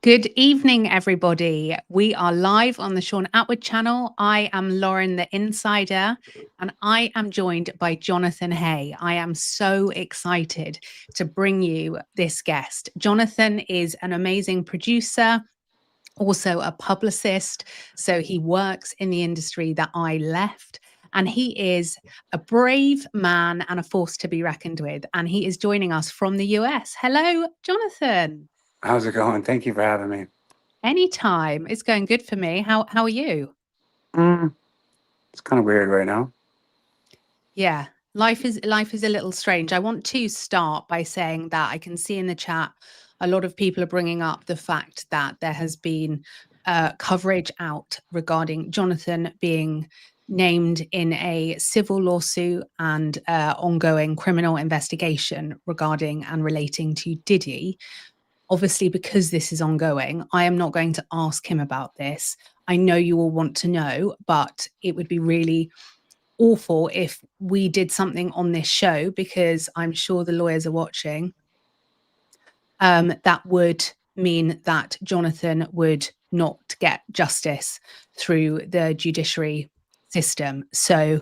Good evening, everybody. We are live on the Sean Atwood channel. I am Lauren, the insider, and I am joined by Jonathan Hay. I am so excited to bring you this guest. Jonathan is an amazing producer, also a publicist. So he works in the industry that I left. And he is a brave man and a force to be reckoned with. And he is joining us from the US. Hello, Jonathan. How's it going? Thank you for having me. Anytime. It's going good for me. How are you? Mm, it's kind of weird right now. Yeah. Life is a little strange. I want to start by saying that I can see in the chat a lot of people are bringing up the fact that there has been coverage out regarding Jonathan being named in a civil lawsuit and ongoing criminal investigation regarding and relating to Diddy. Obviously, because this is ongoing, I am not going to ask him about this. I know you all want to know, but it would be really awful if we did something on this show, because I'm sure the lawyers are watching. That would mean that Jonathan would not get justice through the judiciary system. So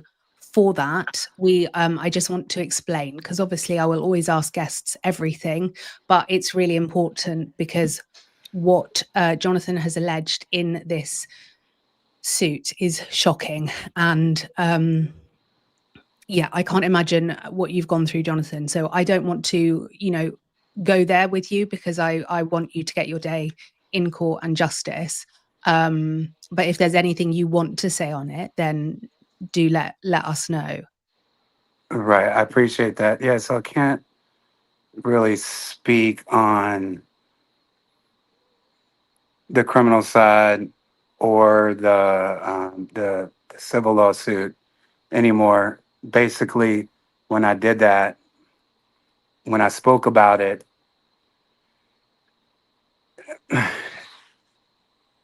for that, I just want to explain, because obviously I will always ask guests everything, but it's really important because what Jonathan has alleged in this suit is shocking. And yeah, I can't imagine what you've gone through, Jonathan. So I don't want to, go there with you, because I want you to get your day in court and justice. But if there's anything you want to say on it, then do let us know. Right. I appreciate that. Yeah. So I can't really speak on the criminal side or the civil lawsuit anymore. Basically, when I did that, when I spoke about it,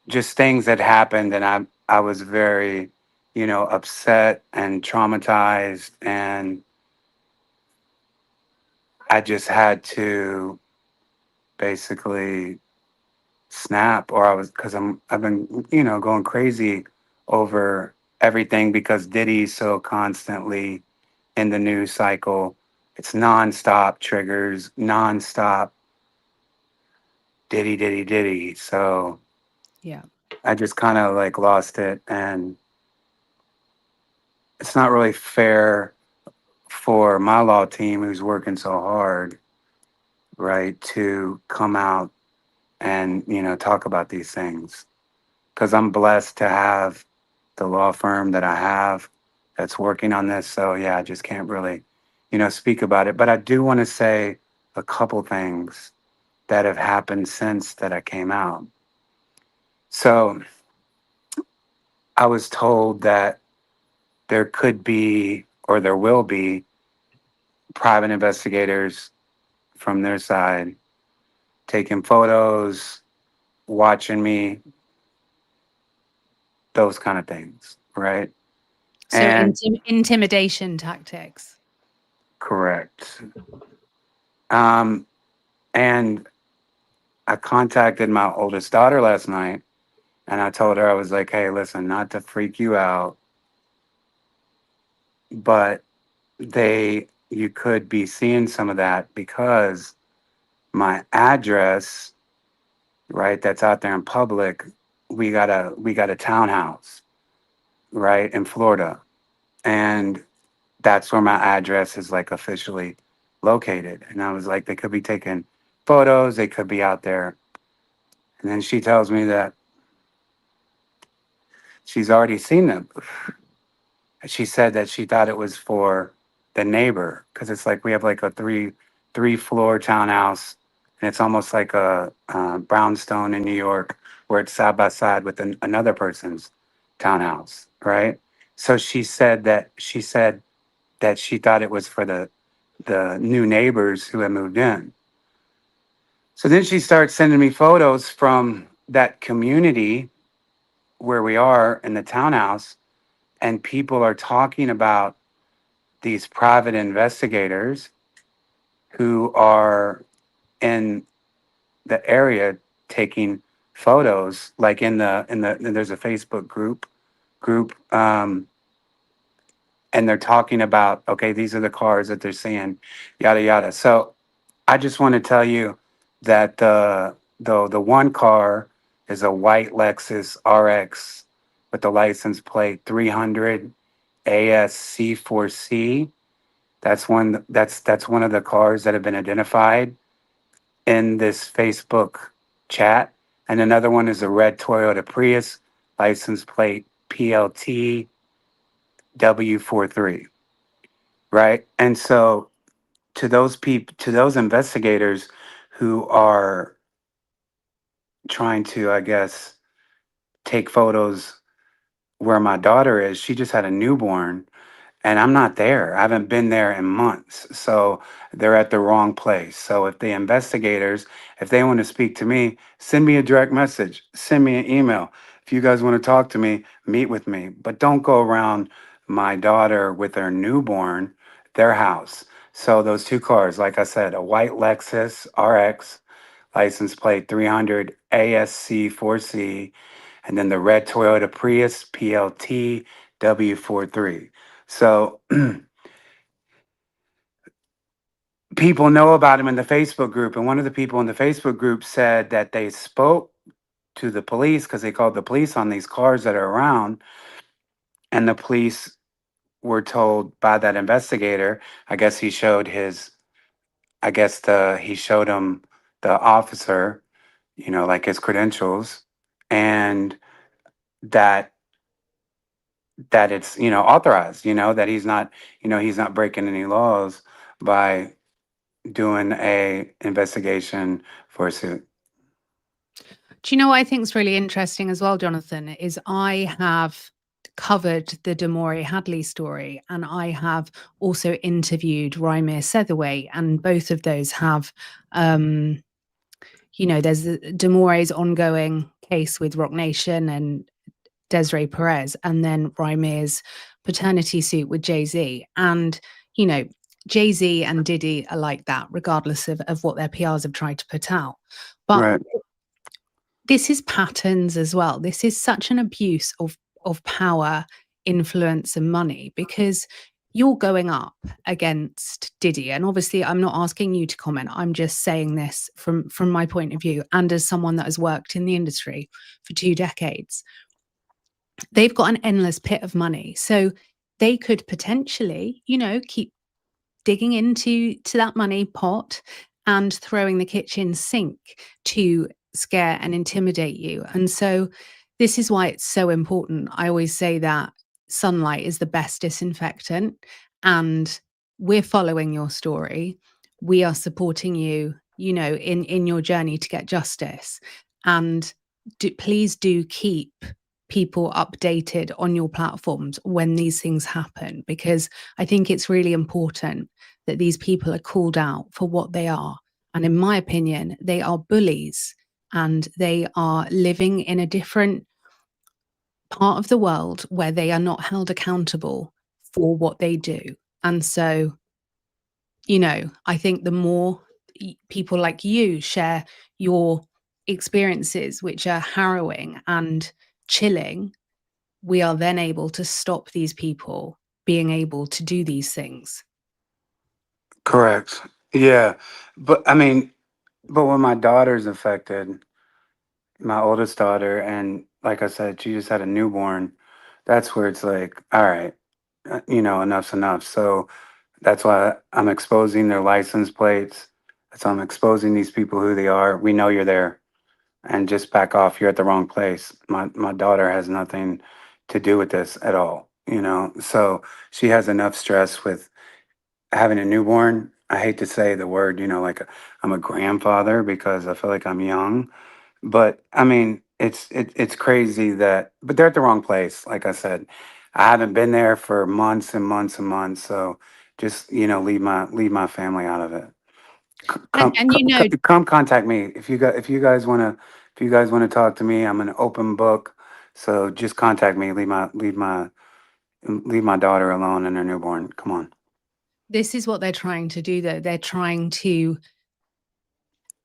just things that happened, and I was very, upset and traumatized, and I just had to basically snap, or I've been going crazy over everything because Diddy's so constantly in the news cycle. It's nonstop triggers, nonstop Diddy. So Yeah. I just kind of like lost it, and it's not really fair for my law team who's working so hard, right, to come out and talk about these things, because I'm blessed to have the law firm that I have that's working on this. So yeah, I just can't really, speak about it. But I do want to say a couple things that have happened since that I came out. So I was told that there could be, or there will be, private investigators from their side taking photos, watching me, those kind of things, right? So And intimidation tactics. correct. Um, and I contacted my oldest daughter last night, and I told her, I was like, hey, listen, not to freak you out, but you could be seeing some of that because my address, right, that's out there in public, we got a townhouse, right, in Florida. And that's where my address is like officially located. And I was like, they could be taking photos, they could be out there. And then she tells me that she's already seen them. She said that she thought it was for the neighbor, because it's like we have like a three floor townhouse, and it's almost like a brownstone in New York, where it's side by side with another person's townhouse, right? So she said that she thought it was for the new neighbors who had moved in. So then she starts sending me photos from that community where we are in the townhouse, and people are talking about these private investigators who are in the area taking photos, like and there's a Facebook group, and they're talking about, okay, these are the cars that they're seeing, yada yada. So I just want to tell you that the one car is a white Lexus RX with the license plate 300 ASC4C. That's one of the cars that have been identified in this Facebook chat. And another one is a red Toyota Prius, license plate PLT W43. Right. And so to those investigators who are trying to, I guess, take photos where my daughter is, she just had a newborn and I'm not there. I haven't been there in months. So they're at the wrong place. So if the investigators, if they want to speak to me, send me a direct message, send me an email. If you guys want to talk to me, meet with me. But don't go around my daughter with her newborn, their house. So those two cars, like I said, a white Lexus RX, license plate 300 ASC4C, and then the red Toyota Prius PLT W43. So people know about him in the Facebook group. And one of the people in the Facebook group said that they spoke to the police because they called the police on these cars that are around. And the police were told by that investigator, I guess he showed his, I guess he showed him the officer, like his credentials, and that it's, authorized, that he's not breaking any laws by doing a investigation for a suit. Do you know what I think is really interesting as well, Jonathan, is I have covered the Damori Hadley story and I have also interviewed Rymir Setherway, and both of those have, there's Damore's ongoing case with Rock Nation and Desiree Perez, and then Rymir's paternity suit with Jay Z. And, Jay Z and Diddy are like that, regardless of what their PRs have tried to put out. But Right. this is patterns as well. This is such an abuse of power, influence, and money, because you're going up against Diddy. And obviously, I'm not asking you to comment. I'm just saying this from my point of view, and as someone that has worked in the industry for 2 decades. They've got an endless pit of money. So they could potentially, keep digging into that money pot and throwing the kitchen sink to scare and intimidate you. And so this is why it's so important. I always say that sunlight is the best disinfectant, and we're following your story. We are supporting you, in your journey to get justice. And please do keep people updated on your platforms when these things happen, because I think it's really important that these people are called out for what they are. And in my opinion, they are bullies, and they are living in a different part of the world where they are not held accountable for what they do. And so, I think the more people like you share your experiences, which are harrowing and chilling, we are then able to stop these people being able to do these things. Correct. Yeah. But when my daughter's affected, my oldest daughter, and like I said, she just had a newborn, that's where it's like, all right, enough's enough. So that's why I'm exposing their license plates. So I'm exposing these people who they are. We know you're there, and just back off. You're at the wrong place. My daughter has nothing to do with this at all. So she has enough stress with having a newborn. I hate to say the word, like I'm a grandfather because I feel like I'm young, but it's crazy but they're at the wrong place. Like I said, I haven't been there for months and months and months. So just, leave my family out of it. Come contact me if you guys want to talk to me. I'm an open book. So just contact me. Leave my daughter alone and her newborn. Come on. This is what they're trying to do, though. They're trying to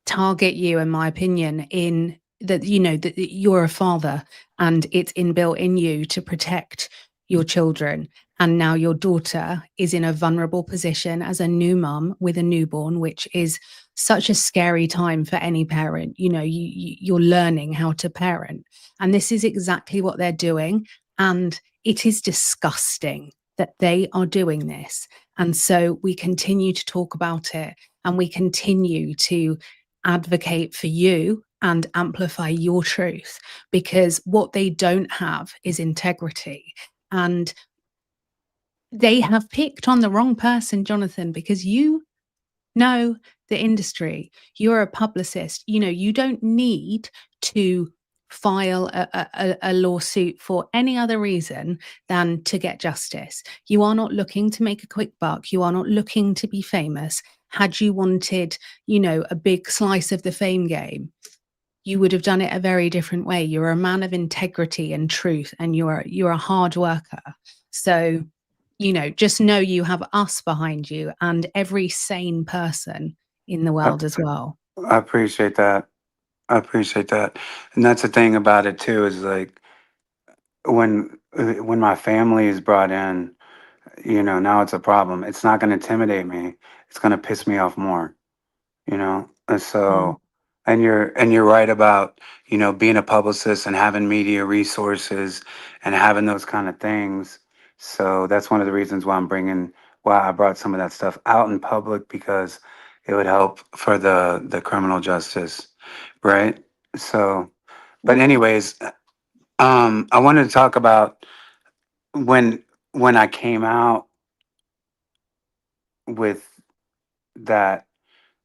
target you, in my opinion, in that, you know, that you're a father and it's inbuilt in you to protect your children. And now your daughter is in a vulnerable position as a new mum with a newborn, which is such a scary time for any parent. You know, you're learning how to parent. And this is exactly what they're doing. And it is disgusting that they are doing this. And so we continue to talk about it, and we continue to advocate for you and amplify your truth, because what they don't have is integrity. And they have picked on the wrong person, Jonathan, because you know the industry. You're a publicist. You know, you don't need to file a lawsuit for any other reason than to get justice. You are not looking to make a quick buck. You are not looking to be famous. Had you wanted, you know, a big slice of the fame game, you would have done it a very different way. You're a man of integrity and truth, and you're a hard worker. So, you know, just know you have us behind you and every sane person in the I, world as well. I appreciate that. I appreciate that. And that's the thing about it too, is like when my family is brought in, you know, now it's a problem. It's not going to intimidate me. It's going to piss me off more, you know. And Mm. so, and you're right about, you know, being a publicist and having media resources and having those kind of things. So that's one of the reasons why I brought some of that stuff out in public, because it would help for the criminal justice, right? So, but Well, anyways, I wanted to talk about when I came out with that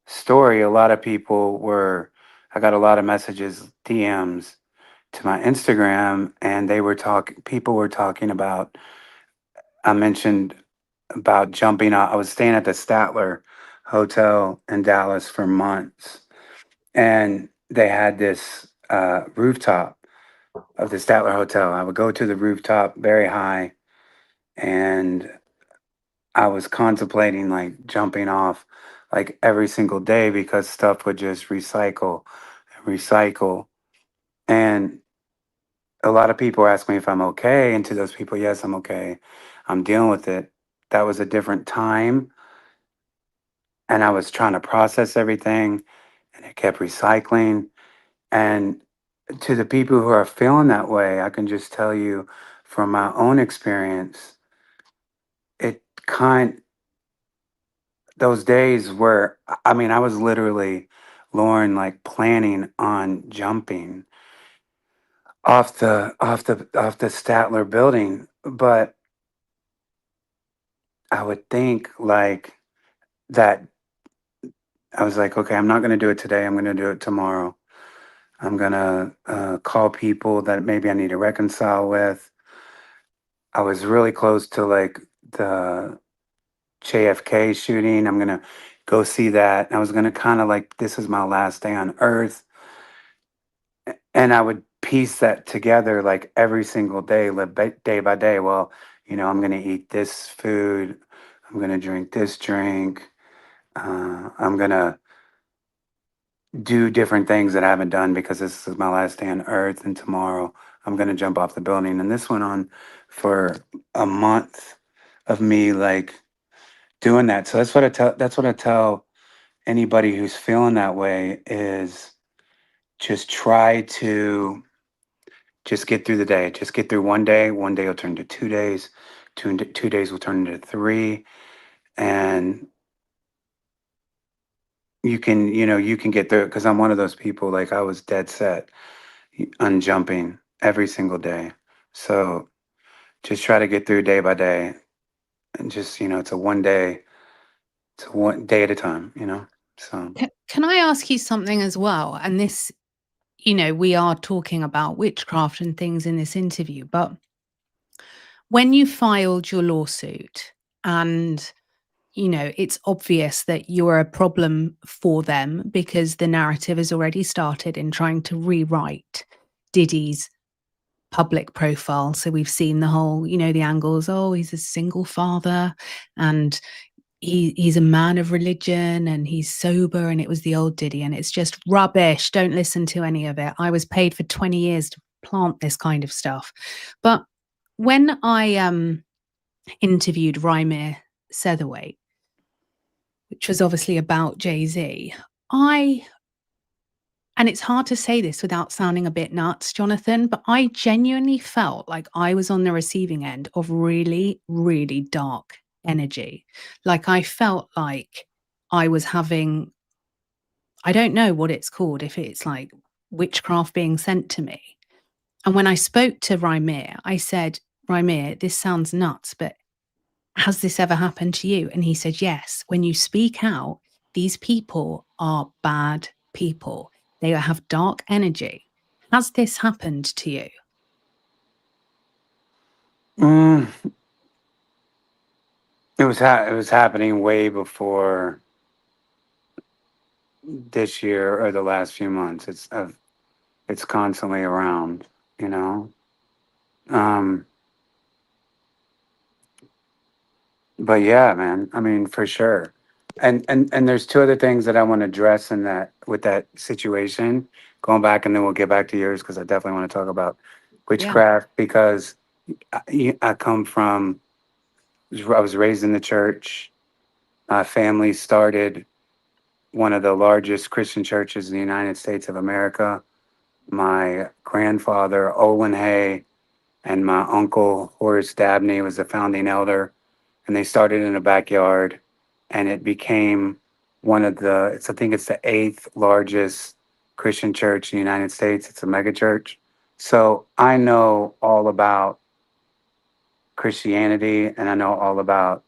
story. A lot of people were, I got a lot of messages, DMs to my Instagram, and people were talking about, I mentioned about jumping out. I was staying at the Statler Hotel in Dallas for months, and they had this rooftop of the Statler Hotel. I would go to the rooftop very high, and I was contemplating like jumping off like every single day, because stuff would just recycle and recycle. And a lot of people ask me if I'm okay. And to those people, yes, I'm okay. I'm dealing with it. That was a different time. And I was trying to process everything, and it kept recycling. And to the people who are feeling that way, I can just tell you from my own experience, it kind those days where, I mean, I was literally, Lauren, like planning on jumping off the Statler building. But I would think like that. I was like, okay, I'm not going to do it today. I'm going to do it tomorrow. I'm going to call people that maybe I need to reconcile with. I was really close to like the JFK shooting. I'm going to go see that. I was going to kind of like, this is my last day on earth. And I would piece that together like every single day, day by day. Well, you know, I'm going to eat this food. I'm going to drink this drink. I'm going to do different things that I haven't done because this is my last day on earth. And tomorrow I'm going to jump off the building. And this went on for a month of me like doing that. So that's what I tell anybody who's feeling that way, is just try to just get through the day. Just get through one day. One day will turn to 2 days. Two days will turn into three. And you can get through it, because I'm one of those people, like I was dead set on jumping every single day. So just try to get through day by day, and just, it's a one day at a time. So can I ask you something as well? And this, you know, we are talking about witchcraft and things in this interview, but when you filed your lawsuit and, you know, it's obvious that you're a problem for them because the narrative has already started in trying to rewrite Diddy's public profile. So we've seen the whole, you know, the angles, oh, he's a single father and he's a man of religion and he's sober, and it was the old Diddy, and it's just rubbish. Don't listen to any of it. I was paid for 20 years to plant this kind of stuff. But when I interviewed Rymir Setherwaite, which was obviously about Jay Z, and it's hard to say this without sounding a bit nuts, Jonathan, but I genuinely felt like I was on the receiving end of really, really dark energy. Like I felt like I was having, I don't know what it's called, if it's like witchcraft being sent to me. And when I spoke to Rymir, I said, Rymir, this sounds nuts, but has this ever happened to you? And he said, yes. When you speak out, these people are bad people. They have dark energy. Has this happened to you? Mm, it was happening way before this year or the last few months. It's constantly around, you know. Um, but yeah, man. I mean, for sure. And there's two other things that I want to address in that with that situation. Going back, and then we'll get back to yours because I definitely want to talk about Yeah. witchcraft because I come from. I was raised in the church. My family started one of the largest Christian churches in the United States of America. My grandfather, Olin Hay, and my uncle, Horace Dabney, was the founding elder. And they started in a backyard, and it became one of I think it's the eighth largest Christian church in the United States. It's a mega church. So I know all about Christianity and I know all about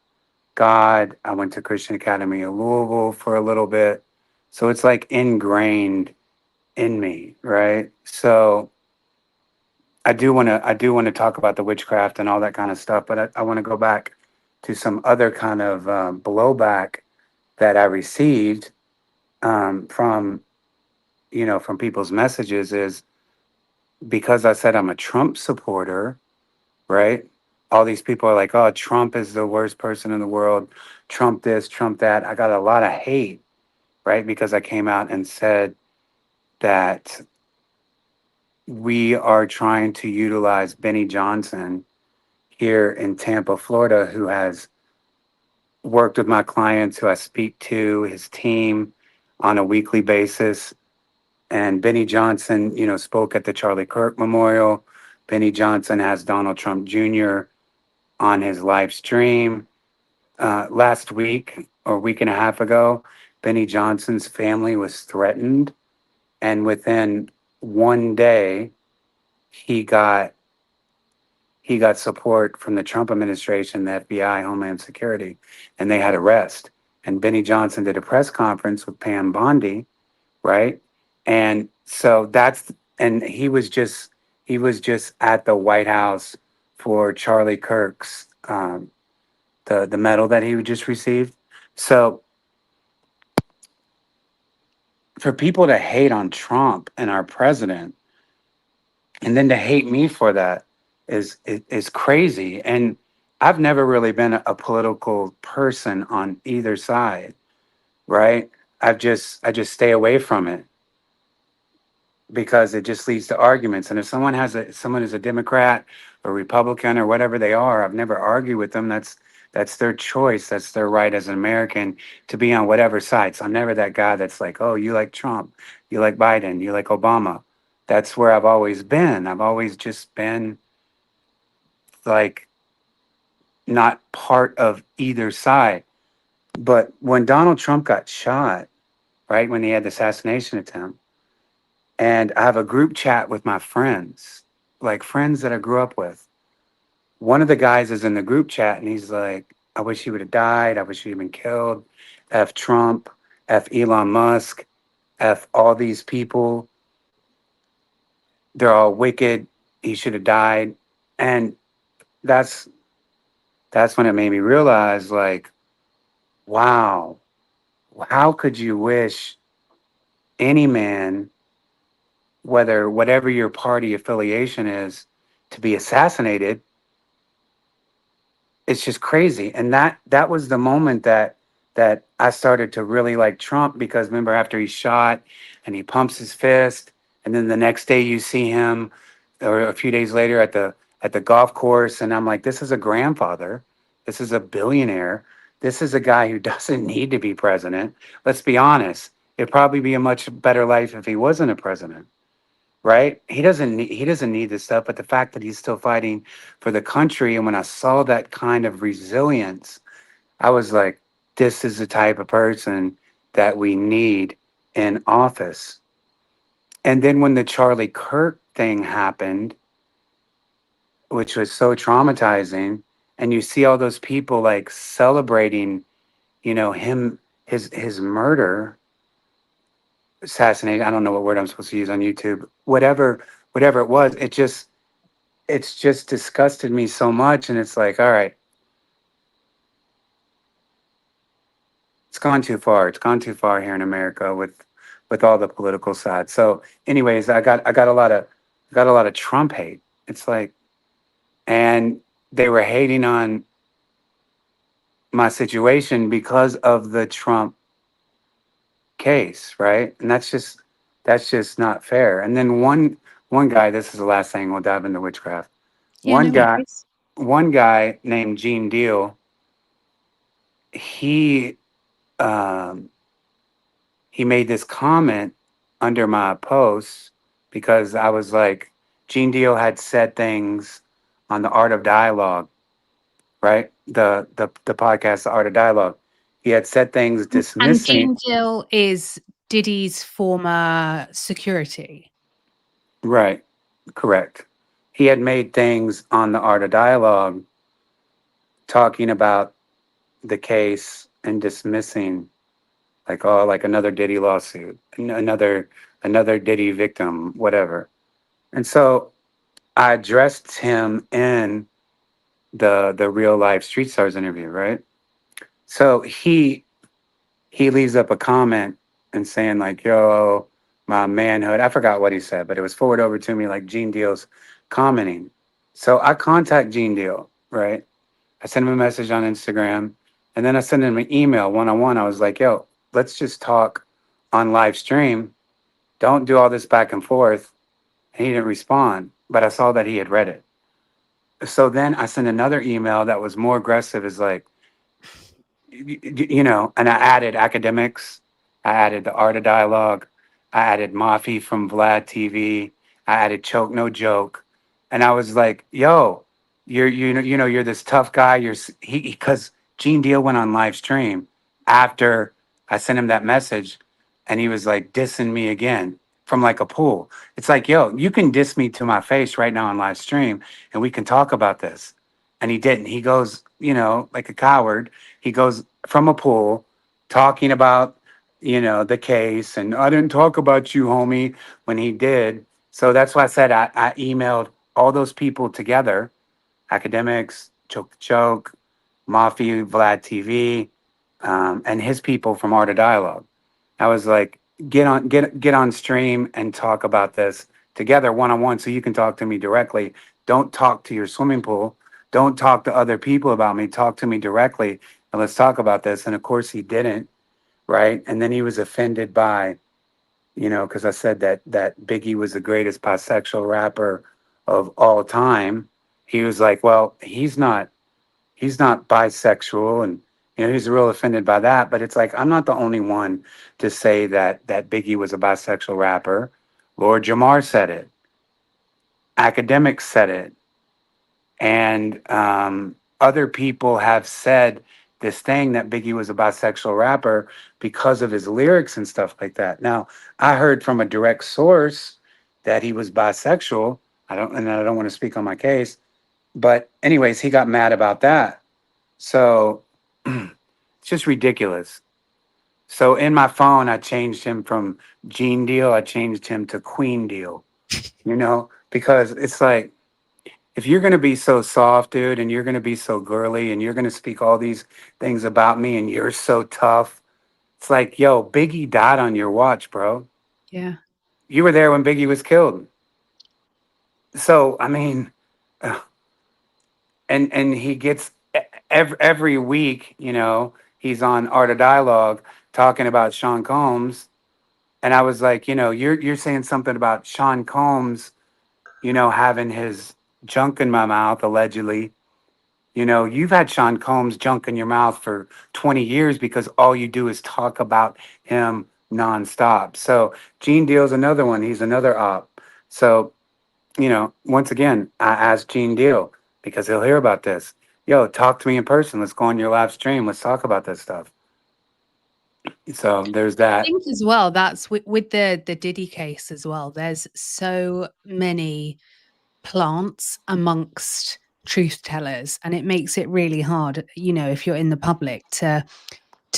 God. I went to Christian Academy of Louisville for a little bit. So it's like ingrained in me, right? So I do want to talk about the witchcraft and all that kind of stuff, but I want to go back to some other kind of blowback that I received from from people's messages is because I said I'm a Trump supporter, right? All these people are like, "Oh, Trump is the worst person in the world. Trump this, Trump that." I got a lot of hate, right? Because I came out and said that we are trying to utilize Benny Johnson here in Tampa, Florida, who has worked with my clients, who I speak to, his team on a weekly basis. And Benny Johnson, spoke at the Charlie Kirk Memorial. Benny Johnson has Donald Trump Jr. on his live stream. Last week or week and a half ago, Benny Johnson's family was threatened. And within one day, he got support from the Trump administration, the FBI, Homeland Security, and they had arrest. And Benny Johnson did a press conference with Pam Bondi, right? And so and he was just at the White House for Charlie Kirk's the medal that he just received. So for people to hate on Trump and our president, and then to hate me for that is crazy. And I've never really been a political person on either side, right? I just stay away from it because it just leads to arguments. And if someone is a Democrat or Republican or whatever they are, I've never argued with them. That's their choice. That's their right as an American to be on whatever side. So I'm never that guy that's like, oh, you like Trump, you like Biden, you like Obama. That's where I've always been. I've always just been like not part of either side. But when Donald Trump got shot, right, when he had the assassination attempt, and I have a group chat with my friends, like friends that I grew up with. One of the guys is in the group chat and he's like, I wish he would have died. I wish he'd been killed. F Trump, F Elon Musk, F all these people. They're all wicked. He should have died. And that's when it made me realize, like, wow, how could you wish any man, whatever your party affiliation is, to be assassinated? It's just crazy. And that was the moment that that I started to really like Trump because remember after he shot and he pumps his fist, and then the next day you see him, or a few days later at the golf course, and I'm like, this is a grandfather, this is a billionaire, this is a guy who doesn't need to be president. Let's be honest, it'd probably be a much better life if he wasn't a president, right? He doesn't need this stuff, but the fact that he's still fighting for the country, and when I saw that kind of resilience, I was like, this is the type of person that we need in office. And then when the Charlie Kirk thing happened, which was so traumatizing, and you see all those people like celebrating, him, his murder, assassination. I don't know what word I'm supposed to use on YouTube. Whatever it was, it's just disgusted me so much. And it's like, all right, it's gone too far. It's gone too far here in America with all the political sides. So, anyways, I got a lot of Trump hate. It's like, and they were hating on my situation because of the Trump case, right? And that's just not fair. And then one guy, this is the last thing, we'll dive into witchcraft. Yeah, One no guy, worries. one guy named Gene Deal, he um he made this comment under my post because I was like, Gene Deal had said things on the Art of Dialogue, right? The podcast, The Art of Dialogue. He had said things And dismissing, Gene Gill is Diddy's former security. right? Correct. He had made things on the Art of Dialogue talking about the case and dismissing, like, oh, like another Diddy lawsuit, another Diddy victim, whatever. And so I addressed him in the real life Street Stars interview, right? So he leaves up a comment and saying like, "Yo, my manhood." I forgot what he said, but it was forwarded over to me like Gene Deal's commenting. So I contact Gene Deal, right? I sent him a message on Instagram, and then I sent him an email one on one. I was like, "Yo, let's just talk on live stream. Don't do all this back and forth." And he didn't respond, but I saw that he had read it. So then I sent another email that was more aggressive. Is like, and I added academics, I added the art of dialogue, I added Mafi from Vlad TV, I added Choke No Joke, and I was like, "Yo, you're this tough guy. He because Gene Deal went on live stream after I sent him that message, and he was like dissing me again from like a pool. It's like, yo, you can diss me to my face right now on live stream, and we can talk about this." And he didn't. He goes, like a coward, he goes from a pool talking about, the case. And I didn't talk about you, homie, when he did. So that's why I said I emailed all those people together, academics, Choke, Mafi, Vlad TV, and his people from Art of Dialogue. I was like, get on stream and talk about this together one on one so you can talk to me directly. Don't talk to your swimming pool. Don't talk to other people about me. Talk to me directly and let's talk about this. And of course he didn't, right? And then he was offended by, because I said that Biggie was the greatest bisexual rapper of all time. He was like, well, he's not bisexual, and he's real offended by that. But it's like I'm not the only one to say that Biggie was a bisexual rapper. Lord Jamar said it. Academics said it, and other people have said this thing that Biggie was a bisexual rapper because of his lyrics and stuff like that. Now, I heard from a direct source that he was bisexual. I don't want to speak on my case, but anyways, he got mad about that. So it's just ridiculous. So in my phone, I changed him from Gene Deal, I changed him to Queen Deal, because it's like, if you're going to be so soft, dude, and you're going to be so girly and you're going to speak all these things about me and you're so tough, it's like, yo, Biggie died on your watch, bro. Yeah. You were there when Biggie was killed. So, I mean, and he gets every week, he's on Art of Dialogue talking about Sean Combs. And I was like, you're saying something about Sean Combs, having his junk in my mouth, allegedly. You've had Sean Combs junk in your mouth for 20 years because all you do is talk about him nonstop. So Gene Deal's another one. He's another op. So, once again, I asked Gene Deal because he'll hear about this. Yo, talk to me in person. Let's go on your live stream. Let's talk about this stuff. So there's I that. think as well, that's with the Diddy case as well. There's so many plants amongst truth tellers, and it makes it really hard, if you're in the public to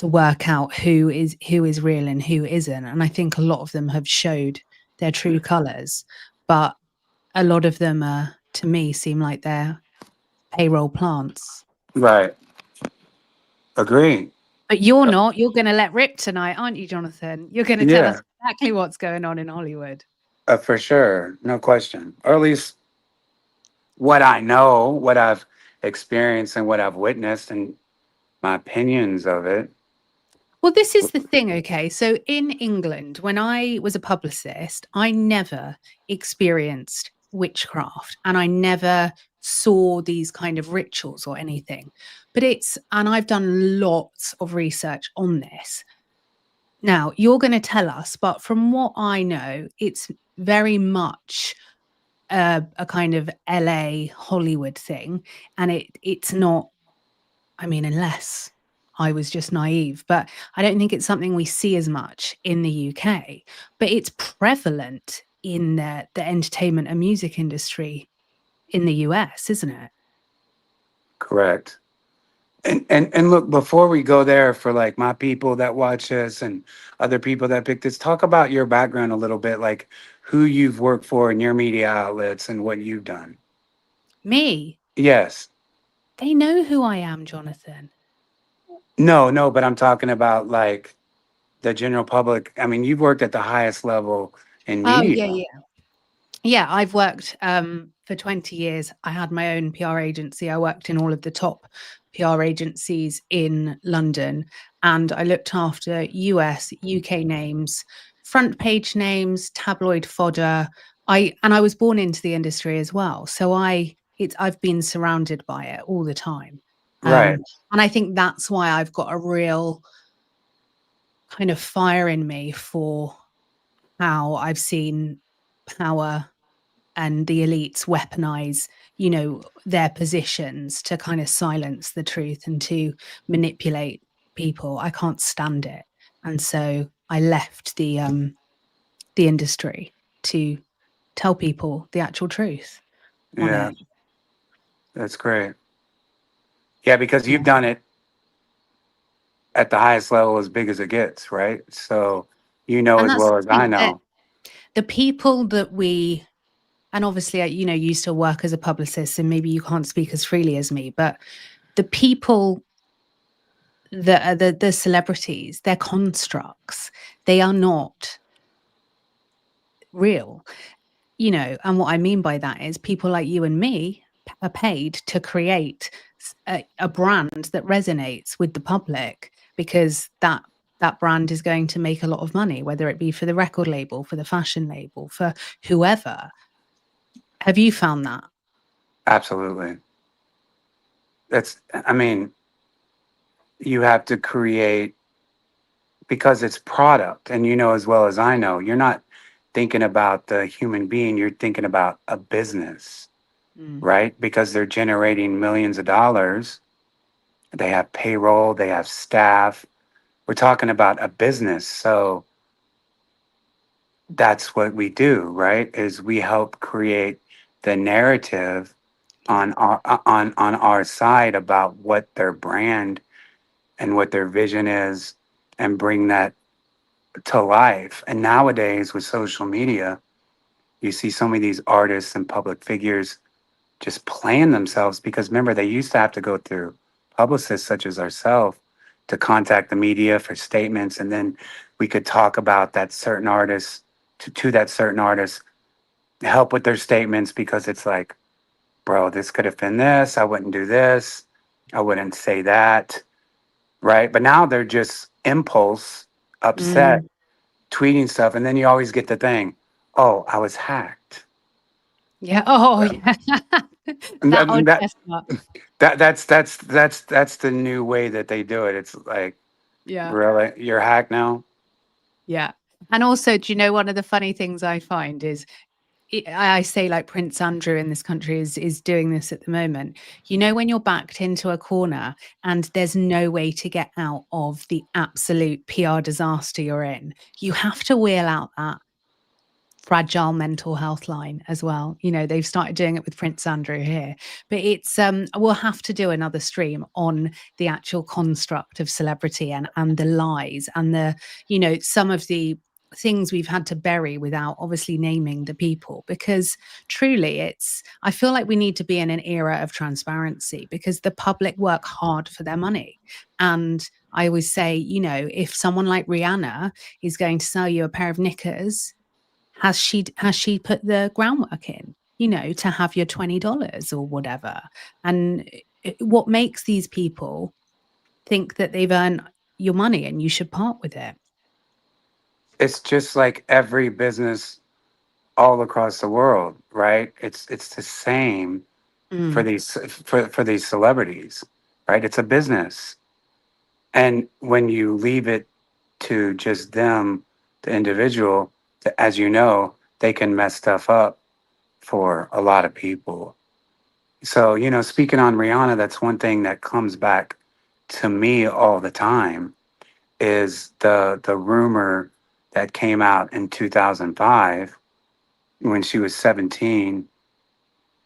work out who is real and who isn't. And I think a lot of them have showed their true colors, but a lot of them to me seem like they're payroll plants. Right. Agree. But you're not. You're going to let rip tonight, aren't you, Jonathan? You're going to tell Yeah, us exactly what's going on in Hollywood. for sure. No question. Or at least what I know, what I've experienced, and what I've witnessed, and my opinions of it. Well, this is the thing, okay? So in England, when I was a publicist, I never experienced witchcraft and I never saw these kind of rituals or anything. And I've done lots of research on this. Now, you're going to tell us, but from what I know, it's very much a kind of LA Hollywood thing. And it's not, I mean, unless I was just naive, but I don't think it's something we see as much in the UK, but it's prevalent in the entertainment and music industry in the US, isn't it? Correct. And look, before we go there, for like my people that watch this and other people that pick this, talk about your background a little bit, like who you've worked for in your media outlets and what you've done. Me, Yes. they know who I am, Jonathan. No, but I'm talking about like the general public. I mean, you've worked at the highest level in Oh, yeah, media. yeah. Yeah, I've worked for 20 years. I had my own PR agency. I worked in all of the top PR agencies in London, and I looked after US, UK names, front page names, tabloid fodder. I was born into the industry as well. So I've been surrounded by it all the time. Right. And I think that's why I've got a real kind of fire in me for how I've seen power and the elites weaponize, their positions to kind of silence the truth and to manipulate people. I can't stand it. And so I left the industry to tell people the actual truth on Yeah, it. that's great. Yeah, because Yeah. you've done it at the highest level as big as it gets, right? So you know And as that's well the as I thing, that know. the people that and obviously, you still work as a publicist and maybe you can't speak as freely as me, but the people that are the celebrities, they're constructs. They are not real, and what I mean by that is people like you and me are paid to create a brand that resonates with the public, because that brand is going to make a lot of money, whether it be for the record label, for the fashion label, for whoever. Have you found that? Absolutely. I mean, you have to create because it's product. And you know as well as I know, you're not thinking about the human being, you're thinking about a business, Mm. right? Because they're generating millions of dollars. They have payroll, they have staff. We're talking about a business. So that's what we do, right? Is we help create the narrative Yeah. on our side about what their brand and what their vision is, and bring that to life. And nowadays with social media, you see so many of these artists and public figures just playing themselves, because remember, they used to have to go through publicists such as ourselves to contact the media for statements, and then we could talk about that certain artist to that certain artist, help with their statements, because it's like, bro, this could have been this. I wouldn't do this. I wouldn't say that. right? But now they're just impulse, upset, Mm. tweeting stuff, and then you always get the thing, oh, I was hacked. Yeah. Oh, yeah. And That old that, chestnut. that's the new way that they do it. It's like, Yeah. really, you're hacked now? Yeah. And also, do you know one of the funny things I find is I say like Prince Andrew in this country is doing this at the moment. You know, when you're backed into a corner and there's no way to get out of the absolute PR disaster you're in, you have to wheel out that fragile mental health line as well. You know, they've started doing it with Prince Andrew here. But it's we'll have to do another stream on the actual construct of celebrity and the lies and the, you know, some of the things we've had to bury without obviously naming the people, because truly it's, I feel like we need to be in an era of transparency because the public work hard for their money. And I always say, you know, if someone like Rihanna is going to sell you a pair of knickers, has she put the groundwork in, you know, to have your $20 or whatever? And what makes these people think that they've earned your money and you should part with it? It's just like every business all across the world, right? It's the same for Mm, these celebrities, right? It's a business. And when you leave it to just them, the individual, as you know, they can mess stuff up for a lot of people. So, speaking on Rihanna, that's one thing that comes back to me all the time is the rumor that came out in 2005 when she was 17.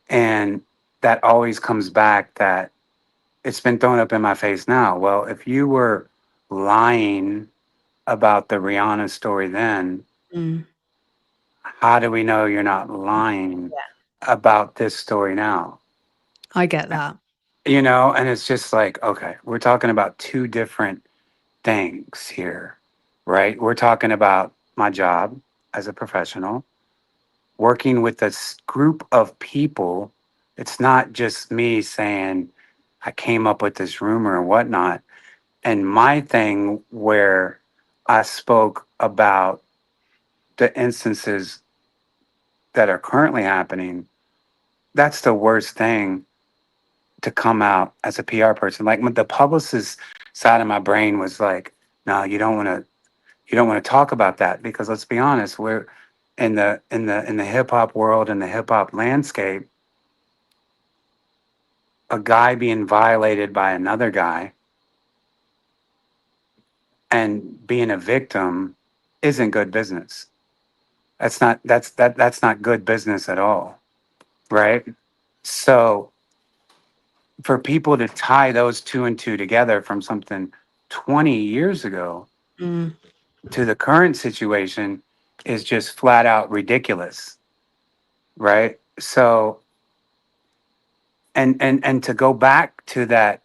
And that always comes back that it's been thrown up in my face now. Well, if you were lying about the Rihanna story then, mm. how do we know you're not lying Yeah, about this story now? I get that. And it's just like, okay, we're talking about two different things here, right? We're talking about my job as a professional, working with this group of people. It's not just me saying, I came up with this rumor and whatnot. And my thing where I spoke about the instances that are currently happening, that's the worst thing to come out as a PR person. Like the publicist side of my brain was like, no, you don't want to talk about that because let's be honest, we're in the hip hop world, in the hip hop landscape, a guy being violated by another guy and being a victim isn't good business. That's not good business at all, right? So for people to tie those two and two together from something 20 years ago Mm, to the current situation is just flat out ridiculous, right? So and to go back to that,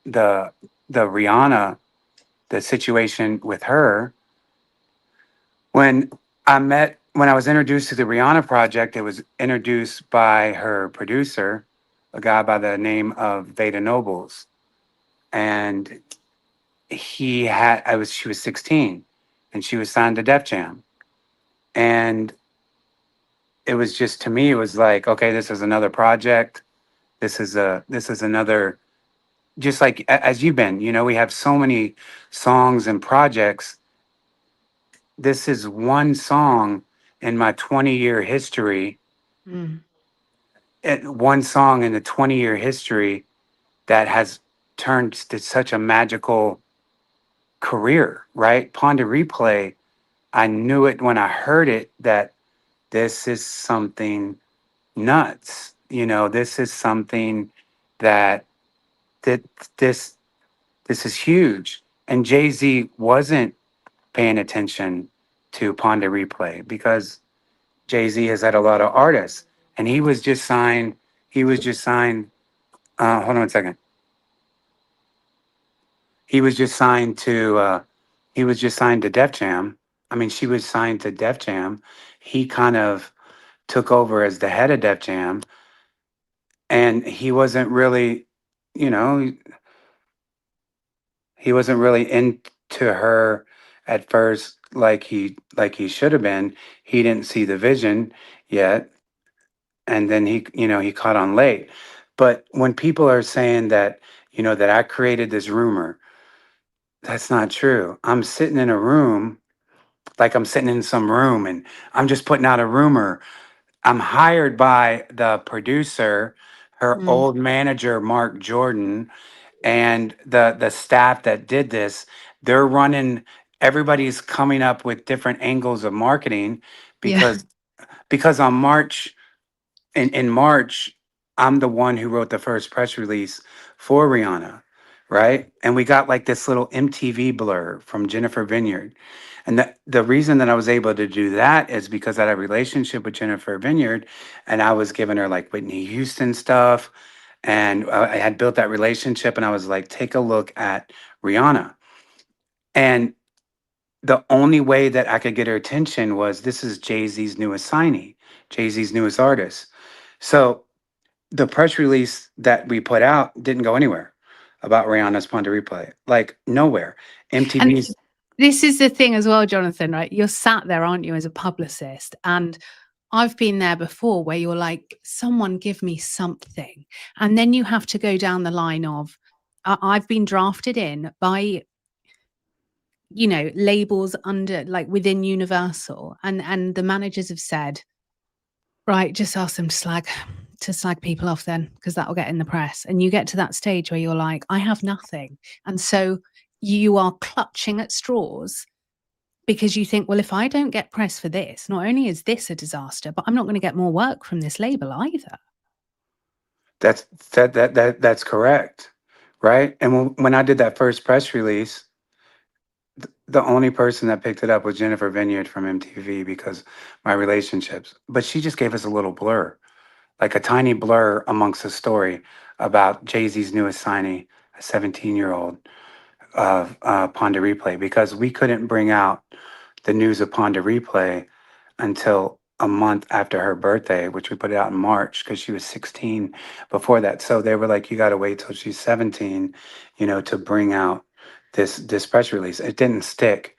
the Rihanna, the situation with her, when when I was introduced to the Rihanna project, it was introduced by her producer, a guy by the name of Veda Nobles. And she was 16 and she was signed to Def Jam. And it was just, to me, it was like, okay, this is another project. This is another, just like as you've been, we have so many songs and projects. This is one song in my 20-year history, mm. one song in the 20-year history that has turned to such a magical career, right? Ponder Replay, I knew it when I heard it that this is something nuts. This is something that that this this is huge. And Jay Z wasn't paying attention to Ponder Replay because Jay Z has had a lot of artists, and he was just signed. He was just signed. Hold on a second. He was just signed to. He was just signed to Def Jam. I mean, she was signed to Def Jam. He kind of took over as the head of Def Jam, and he wasn't really, you know, He wasn't really into her at first like he should have been. He didn't see the vision yet, and then he caught on late. But when people are saying that, that I created this rumor, that's not true. I'm sitting in a room, like I'm sitting in some room and I'm just putting out a rumor. I'm hired by the producer, her Mm. old manager, Mark Jordan, and the staff that did this. They're running, everybody's coming up with different angles of marketing Yeah. because on March in March, I'm the one who wrote the first press release for Rihanna, right? And we got like this little MTV blur from Jennifer Vineyard. And the reason that I was able to do that is because I had a relationship with Jennifer Vineyard, and I was giving her like Whitney Houston stuff. And I had built that relationship, and I was like, take a look at Rihanna. And the only way that I could get her attention was, this is Jay Z's newest signee, Jay Z's newest artist. So the press release that we put out didn't go anywhere about Rihanna's Pond to Replay. Like nowhere. And MTV's this is the thing as well, Jonathan, right? You're sat there, aren't you, as a publicist? And I've been there before where you're like, someone give me something. And then you have to go down the line of, I've been drafted in by, labels under, like within Universal. And the managers have said, right, just ask them to slag people off then, because that'll get in the press. And you get to that stage where you're like, I have nothing. And so you are clutching at straws because you think, well, if I don't get press for this, not only is this a disaster, but I'm not going to get more work from this label either. that's that's correct. Right. And when I did that first press release, the only person that picked it up was Jennifer Vineyard from MTV because my relationships. But she just gave us a little blur, like a tiny blur amongst a story about Jay Z's newest signee, a 17-year-old of Ponda Replay, because we couldn't bring out the news of Ponda Replay until a month after her birthday, which we put it out in March because she was 16 before that. So they were like, you got to wait till she's 17, to bring out this press release. It didn't stick.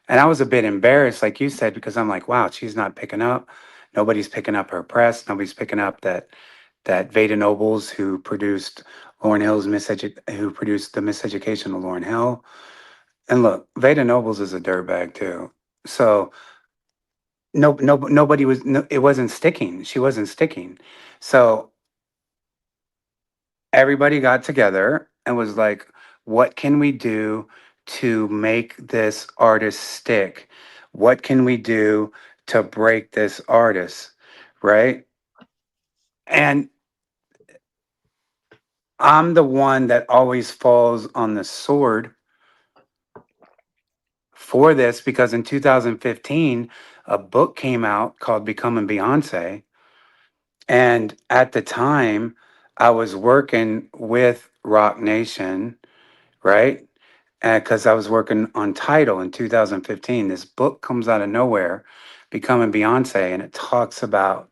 And I was a bit embarrassed, like you said, because I'm like, wow, she's not picking up. Nobody's picking up her press. Nobody's picking up that Veda Nobles, who produced who produced the Miseducation of Lauryn Hill. And look, Veda Nobles is a dirtbag too. So nobody was. No, it wasn't sticking. She wasn't sticking. So everybody got together and was like, what can we do to make this artist stick? What can we do to break this artist? Right. And I'm the one that always falls on the sword for this because in 2015, a book came out called Becoming Beyonce. And at the time, I was working with Rock Nation, right? Because I was working on Title in 2015. This book comes out of nowhere, Becoming Beyonce, and it talks about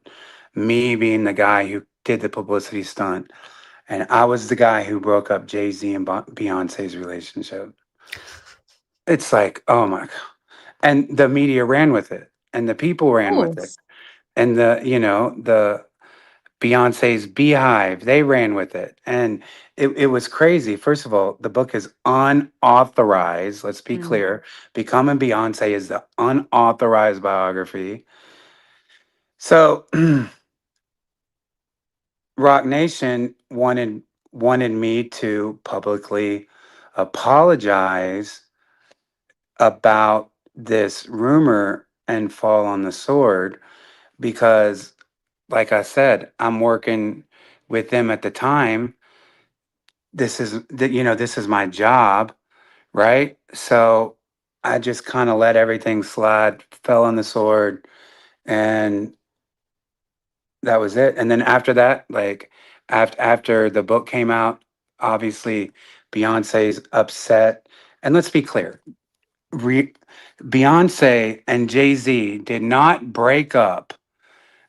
me being the guy who did the publicity stunt. And I was the guy who broke up Jay Z and Beyonce's relationship. It's like, oh my God. And the media ran with it, and the people Of ran with it. course. And the Beyonce's Beehive, they ran with it. And it was crazy. First of all, the book is unauthorized. Let's be Mm. clear. Becoming Beyonce is the unauthorized biography. So Rock Nation wanted me to publicly apologize about this rumor and fall on the sword because, like I said, I'm working with them at the time. This is my job, right? So I just kind of let everything slide, fell on the sword, and that was it. And then after that, like after the book came out, obviously Beyonce's upset. And let's be clear, Re- Beyonce and Jay Z did not break up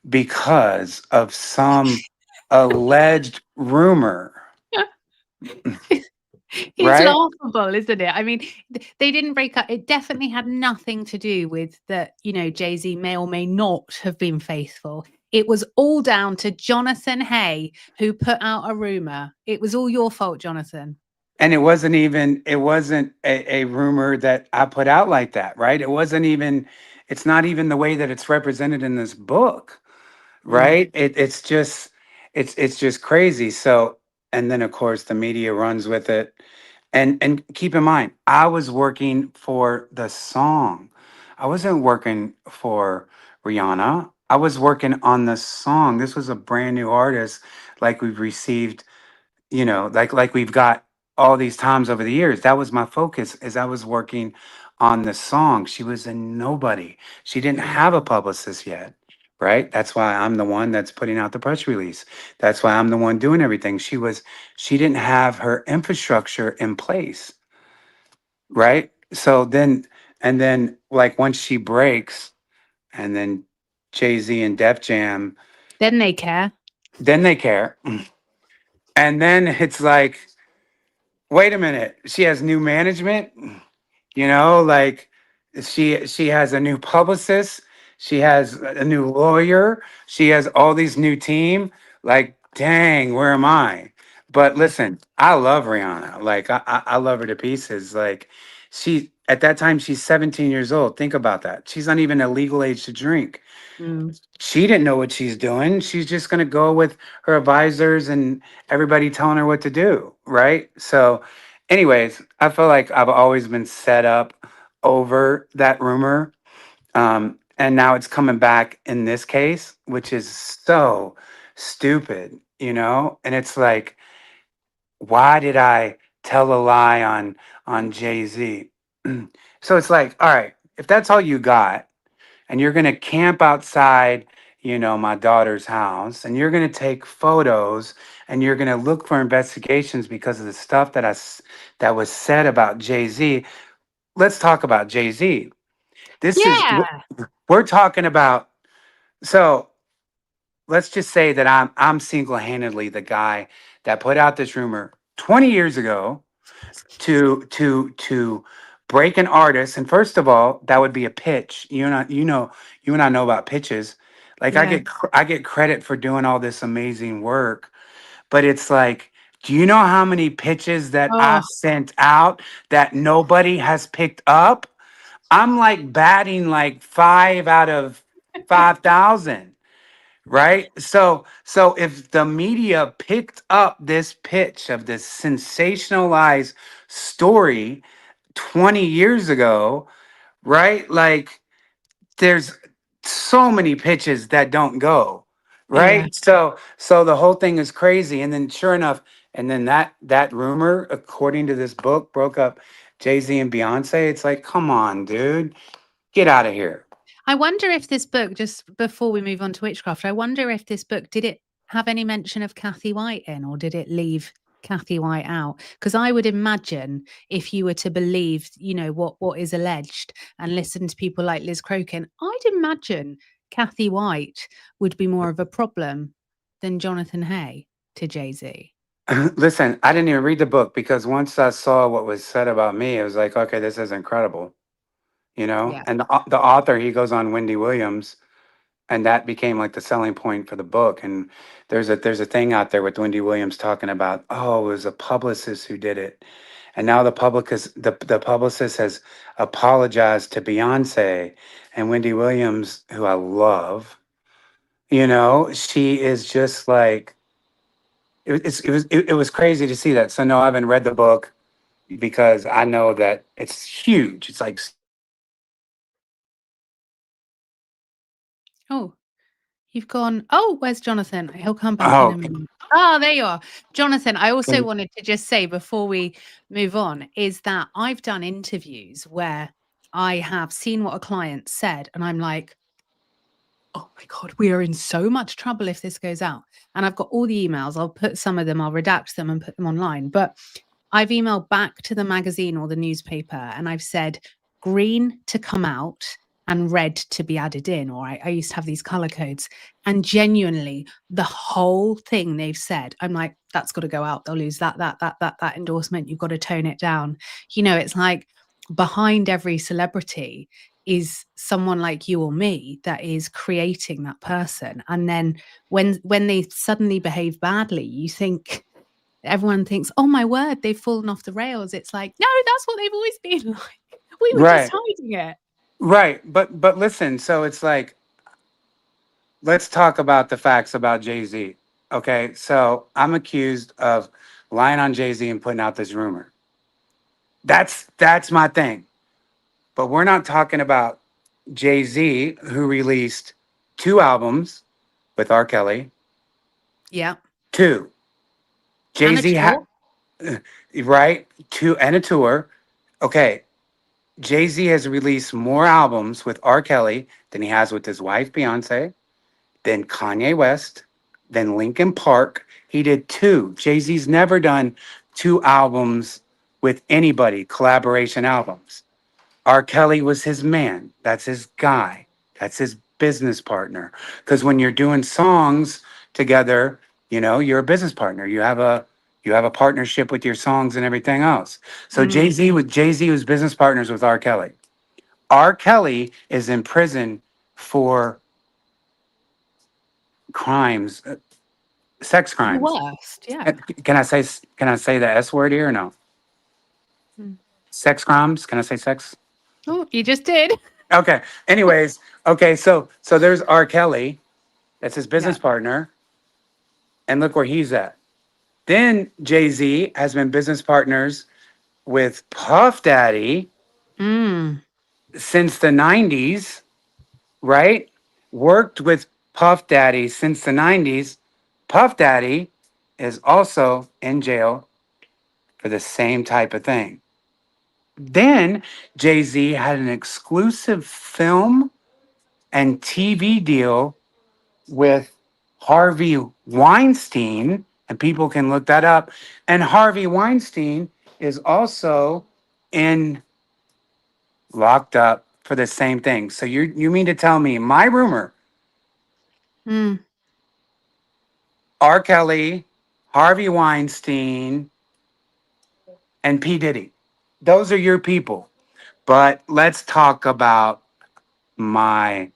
because of some alleged rumor. It's right? laughable, isn't it? I mean, they didn't break up. It definitely had nothing to do with that, Jay Z may or may not have been faithful. It was all down to Jonathan Hay, who put out a rumor. It was all your fault, Jonathan. And it wasn't a rumor that I put out like that, right? It's not even the way that it's represented in this book, Mm, right? It's just crazy. So, and then of course the media runs with it. And keep in mind, I was working for the song. I wasn't working for Rihanna. I was working on the song. This was a brand new artist, like we've received, like we've got all these times over the years. That was my focus, is I was working on the song. She was a nobody. She didn't mm, have a publicist yet, right? That's why I'm the one that's putting out the press release. That's why I'm the one doing everything. She didn't have her infrastructure in place, right? So then, and then like once she breaks, and then Jay Z and Def Jam, Then they care. then they care. And then it's like, wait a minute, she has new management, like she has a new publicist, she has a new lawyer, she has all these new team. Like, dang, where am I? But listen, I love Rihanna. Like, I love her to pieces. Like, she at that time she's 17 years old. Think about that. She's not even a legal age to drink. Mm. She didn't know what she's doing. She's just going to go with her advisors and everybody telling her what to do, right? So, anyways, I feel like I've always been set up over that rumor. And now it's coming back in this case, which is so stupid. And it's like, why did I tell a lie on Jay-Z? So it's like, all right, if that's all you got, and you're going to camp outside, my daughter's house, and you're going to take photos, and you're going to look for investigations because of the stuff that was said about Jay-Z. Let's talk about Jay-Z. This is Yeah. we're talking about. So let's just say that I'm single-handedly the guy that put out this rumor 20 years ago to break an artist. And first of all, that would be a pitch. You and I know about pitches. Like, I Yeah. get credit for doing all this amazing work, but it's like, do you know how many pitches that Oh, I've sent out that nobody has picked up? I'm like batting like 5 out of 5,000. Right? So if the media picked up this pitch of this sensationalized story 20 years ago, right? Like, there's so many pitches that don't go, yeah. right? So the whole thing is crazy. And then sure enough, and then that rumor, according to this book, broke up Jay-Z and Beyonce. It's like, come on, dude. Get out of here. I wonder if this book, just before we move on to witchcraft, I wonder if this book, did it have any mention of Kathy White in, or did it leave Kathy White out? Because I would imagine, if you were to believe, what is alleged and listen to people like Liz Crokin, I'd imagine Kathy White would be more of a problem than Jonathan Hay to Jay Z. Listen, I didn't even read the book because once I saw what was said about me, it was like, okay, this is incredible, Yeah. And the author, he goes on Wendy Williams, and that became like the selling point for the book. And there's a thing out there with Wendy Williams talking about, oh, it was a publicist who did it, and now the publicist has apologized to Beyonce, and Wendy Williams, who I love, she is just like, it was crazy to see that. So no, I haven't read the book because I know that it's huge. It's like, Oh, you've gone, oh, where's Jonathan? He'll come back in a oh, minute. Oh, there you are. Jonathan, I also wanted to just say before we move on is that I've done interviews where I have seen what a client said and I'm like, oh my God, we are in so much trouble if this goes out. And I've got all the emails. I'll put some of them, I'll redact them and put them online. But I've emailed back to the magazine or the newspaper and I've said, green to come out and red to be added in, or I used to have these color codes. And genuinely, the whole thing they've said, I'm like, that's got to go out. They'll lose that endorsement. You've got to tone it down. You know, it's like behind every celebrity is someone like you or me that is creating that person. And then when they suddenly behave badly, you think everyone thinks, oh my word, they've fallen off the rails. It's like, no, that's what they've always been like. We were just Right. hiding it. Right. But listen, so it's like, let's talk about the facts about Jay Z. Okay. So I'm accused of lying on Jay Z and putting out this rumor. That's my thing. But we're not talking about Jay Z, who released 2 albums with R. Kelly. Yeah. 2. Jay And a Z had, tour. right? 2 and a tour. Okay. Jay Z has released more albums with R. Kelly than he has with his wife, Beyonce, than Kanye West, than Linkin Park. He did 2. Jay Z's never done 2 albums with anybody, collaboration albums. R. Kelly was his man. That's his guy. That's his business partner. Because when you're doing songs together, you know, you're a business partner. You have a partnership with your songs and everything else. So Mm. Jay Z was business partners with R. Kelly. R. Kelly is in prison for crimes, sex The crimes. worst. Yeah. Can I say the S word here or no? Mm. Sex crimes? Can I say sex? Oh, you just did. Okay. Anyways, okay, so there's R. Kelly. That's his Yeah. business partner. And look where he's at. Then Jay-Z has been business partners with Puff Daddy Mm. since the 90s, right? Worked with Puff Daddy since the 90s. Puff Daddy is also in jail for the same type of thing. Then Jay Z had an exclusive film and TV deal with Harvey Weinstein, and people can look that up. And Harvey Weinstein is also in locked up for the same thing. So you mean to tell me my rumor, Mm. R. Kelly, Harvey Weinstein, and P. Diddy, those are your people. But let's talk about my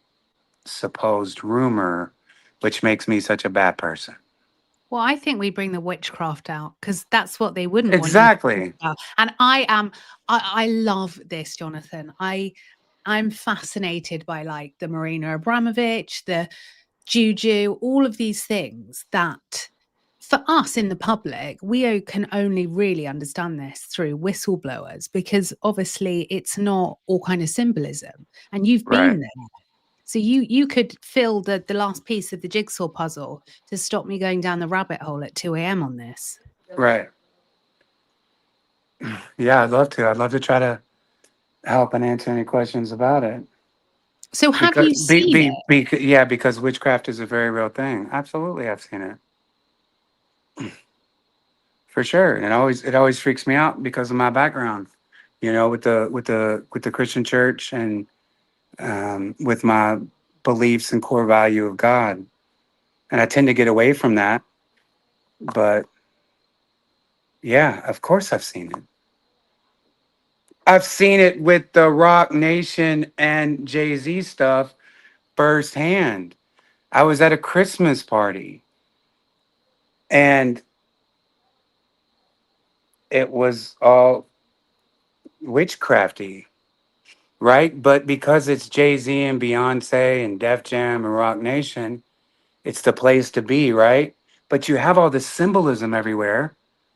supposed rumor, which makes me such a bad person. Well, I think we bring the witchcraft out because that's what they wouldn't want you to talk Exactly. about. And I love this, Jonathan. I'm fascinated by like the Marina Abramovich, the juju, all of these things that for us in the public, can only really understand this through whistleblowers because obviously it's not all kind of symbolism. And you've Right. been there. So you could fill the last piece of the jigsaw puzzle to stop me going down the rabbit hole at 2 a.m. on this. Right. Yeah, I'd love to. I'd love to try to help and answer any questions about it. So have Because you seen it? yeah, because witchcraft is a very real thing. Absolutely, I've seen it for sure, and it always freaks me out because of my background. You know, with the Christian church and with my beliefs and core value of God, and I tend to get away from that. But yeah, of course, I've seen it. I've seen it with the Rock Nation and Jay Z stuff firsthand. I was at a Christmas party and it was all witchcrafty, right? But because it's Jay Z and Beyonce and Def Jam and Rock Nation, it's the place to be, right? But you have all this symbolism everywhere,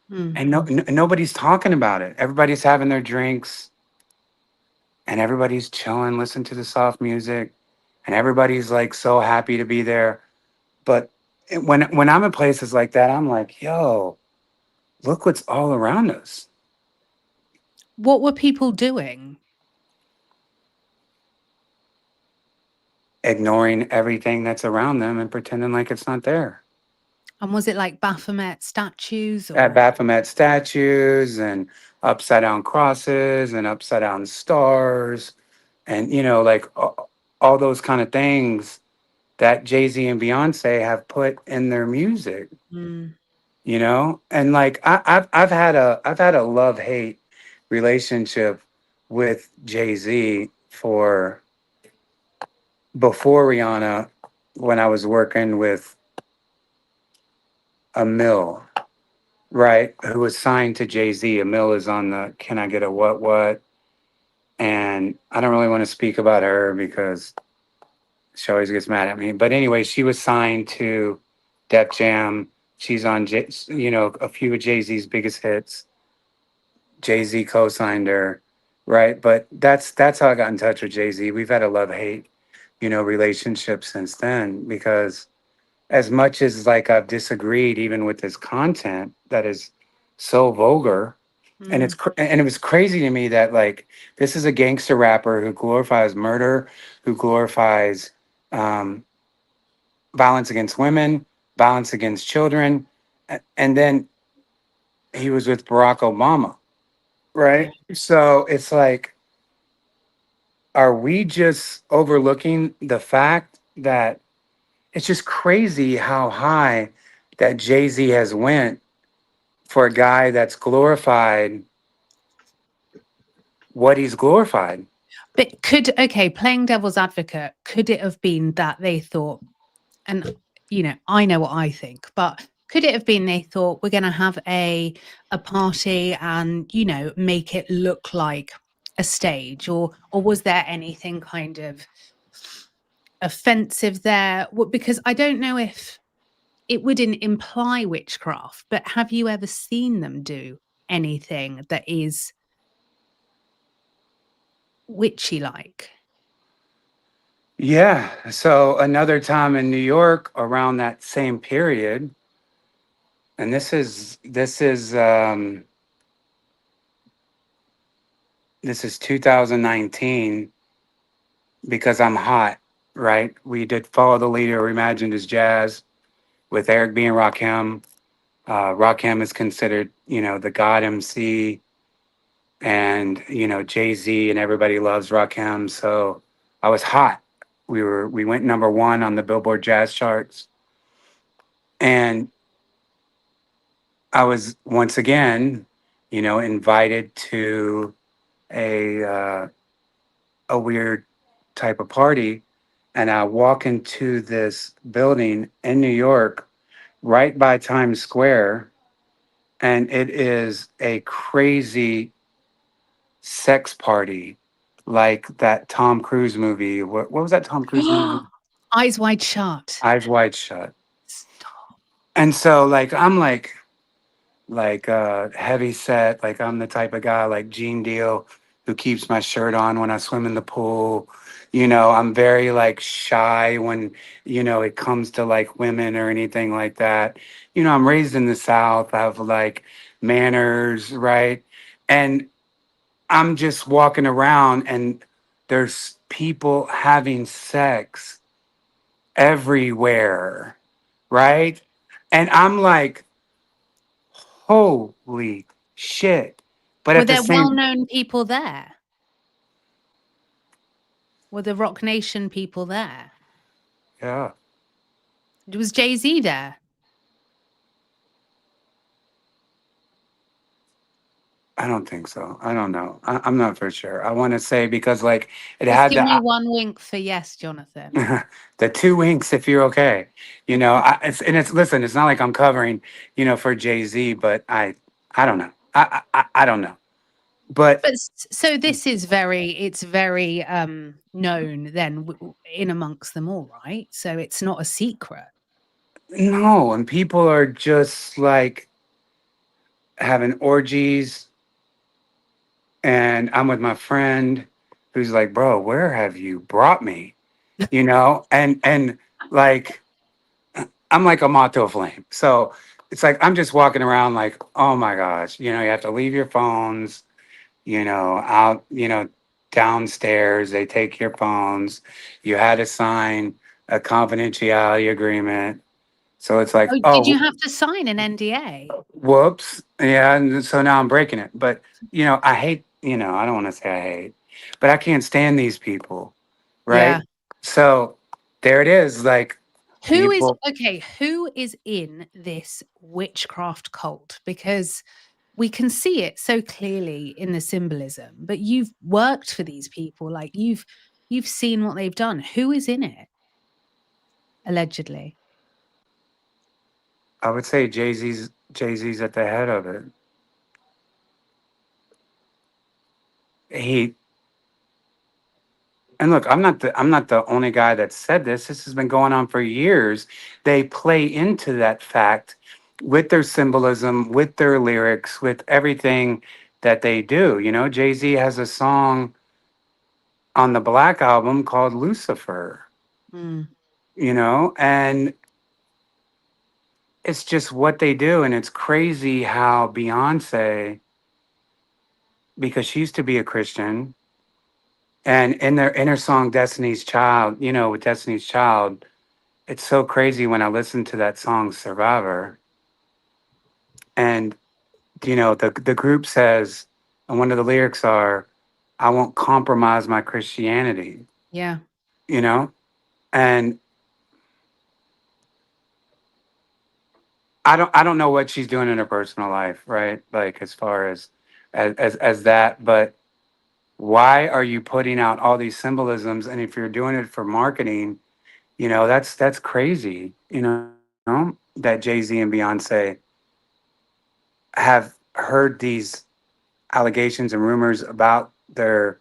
Mm. and nobody's talking about it. Everybody's having their drinks, and everybody's chilling, listening to the soft music, and everybody's like so happy to be there. But when I'm in places like that, I'm like, yo, look what's all around us. What were people doing? Ignoring everything that's around them and pretending like it's not there. And was it like Baphomet statues At or? Baphomet statues and upside down crosses and upside down stars and like all those kind of things that Jay-Z and Beyonce have put in their music, Mm. and like I've had a love-hate relationship with Jay-Z for before Rihanna, when I was working with a mill, right, who was signed to Jay-Z. A mill is on the Can I Get a What, and I don't really want to speak about her because she always gets mad at me. But anyway, she was signed to Def Jam. She's on a few of Jay-Z's biggest hits. Jay-Z co-signed her, right? But that's how I got in touch with Jay-Z. We've had a love-hate, relationship since then, because as much as like I've disagreed even with his content that is so vulgar, and Mm. and it was crazy to me that like this is a gangster rapper who glorifies murder, who glorifies um, violence against women, violence against children, and then he was with Barack Obama, Yeah. right? So it's like, are we just overlooking the fact that it's just crazy how high that Jay-Z has went for a guy that's glorified what he's glorified? But playing devil's advocate, could it have been that they thought, and I know what I think, but could it have been they thought we're going to have a party and make it look like a stage, or was there anything kind of offensive there? Because I don't know if it wouldn't imply witchcraft, but have you ever seen them do anything that is witchy like? Yeah. So another time in New York around that same period, and this is 2019, because I'm hot, right? We did Follow the Leader, Reimagined as Jazz, with Eric B. and Rakim. Rakim is considered, the God MC, and Jay Z and everybody loves Rakim. So I was hot. We went number one on the Billboard Jazz charts, and I was once again, invited to a a weird type of party, and I walk into this building in New York, right by Times Square, and it is a crazy sex party, like that Tom Cruise movie. What was that Tom Cruise movie? Eyes wide shut. Eyes Wide Shut. Stop. And so like I'm like heavy set, like I'm the type of guy like Gene Deal who keeps my shirt on when I swim in the pool. I'm very like shy when it comes to like women or anything like that. I'm raised in the South. I have like manners, right? And I'm just walking around, and there's people having sex everywhere, right? And I'm like, holy shit. But Were at the there same, well-known people there? Were the Rock Nation people there? yeah, Was Jay-Z there? I don't think so. I don't know. I'm not for sure. I want to say because like it Just had give me the one wink for yes, Jonathan. the two winks if you're okay. Listen, it's not like I'm covering, for Jay-Z, but I don't know. I don't know. But But so this is it's very known then in amongst them all, right? So it's not a secret. no, and people are just like having orgies, and I'm with my friend who's like, "Bro, where have you brought me?" And like I'm like a moth to a flame. So it's like I'm just walking around like, oh my gosh, you have to leave your phones, out, downstairs. They take your phones. You had to sign a confidentiality agreement. So it's like, Oh, did you oh, have to sign an NDA? whoops. Yeah. And so now I'm breaking it. But, I hate, I don't want to say I hate. but I can't stand these people, Yeah. right? So there it is. Like Who is people, okay, who is in this witchcraft cult? Because we can see it so clearly in the symbolism, but you've worked for these people, like you've seen what they've done. Who is in it, allegedly? I would say Jay Z's at the head of it. He And look, I'm not the only guy that said this. This has been going on for years. They play into that fact with their symbolism, with their lyrics, with everything that they do. Jay-Z has a song on the Black album called Lucifer, Mm, and it's just what they do. And it's crazy how Beyonce, because she used to be a Christian, and in her song Destiny's Child, with Destiny's Child, it's so crazy when I listen to that song Survivor, and the group says, and one of the lyrics are, I won't compromise my Christianity, yeah. you know? And I don't know what she's doing in her personal life, right? Like as far as that, but why are you putting out all these symbolisms? And if you're doing it for marketing, that's crazy, that Jay-Z and Beyonce have heard these allegations and rumors about their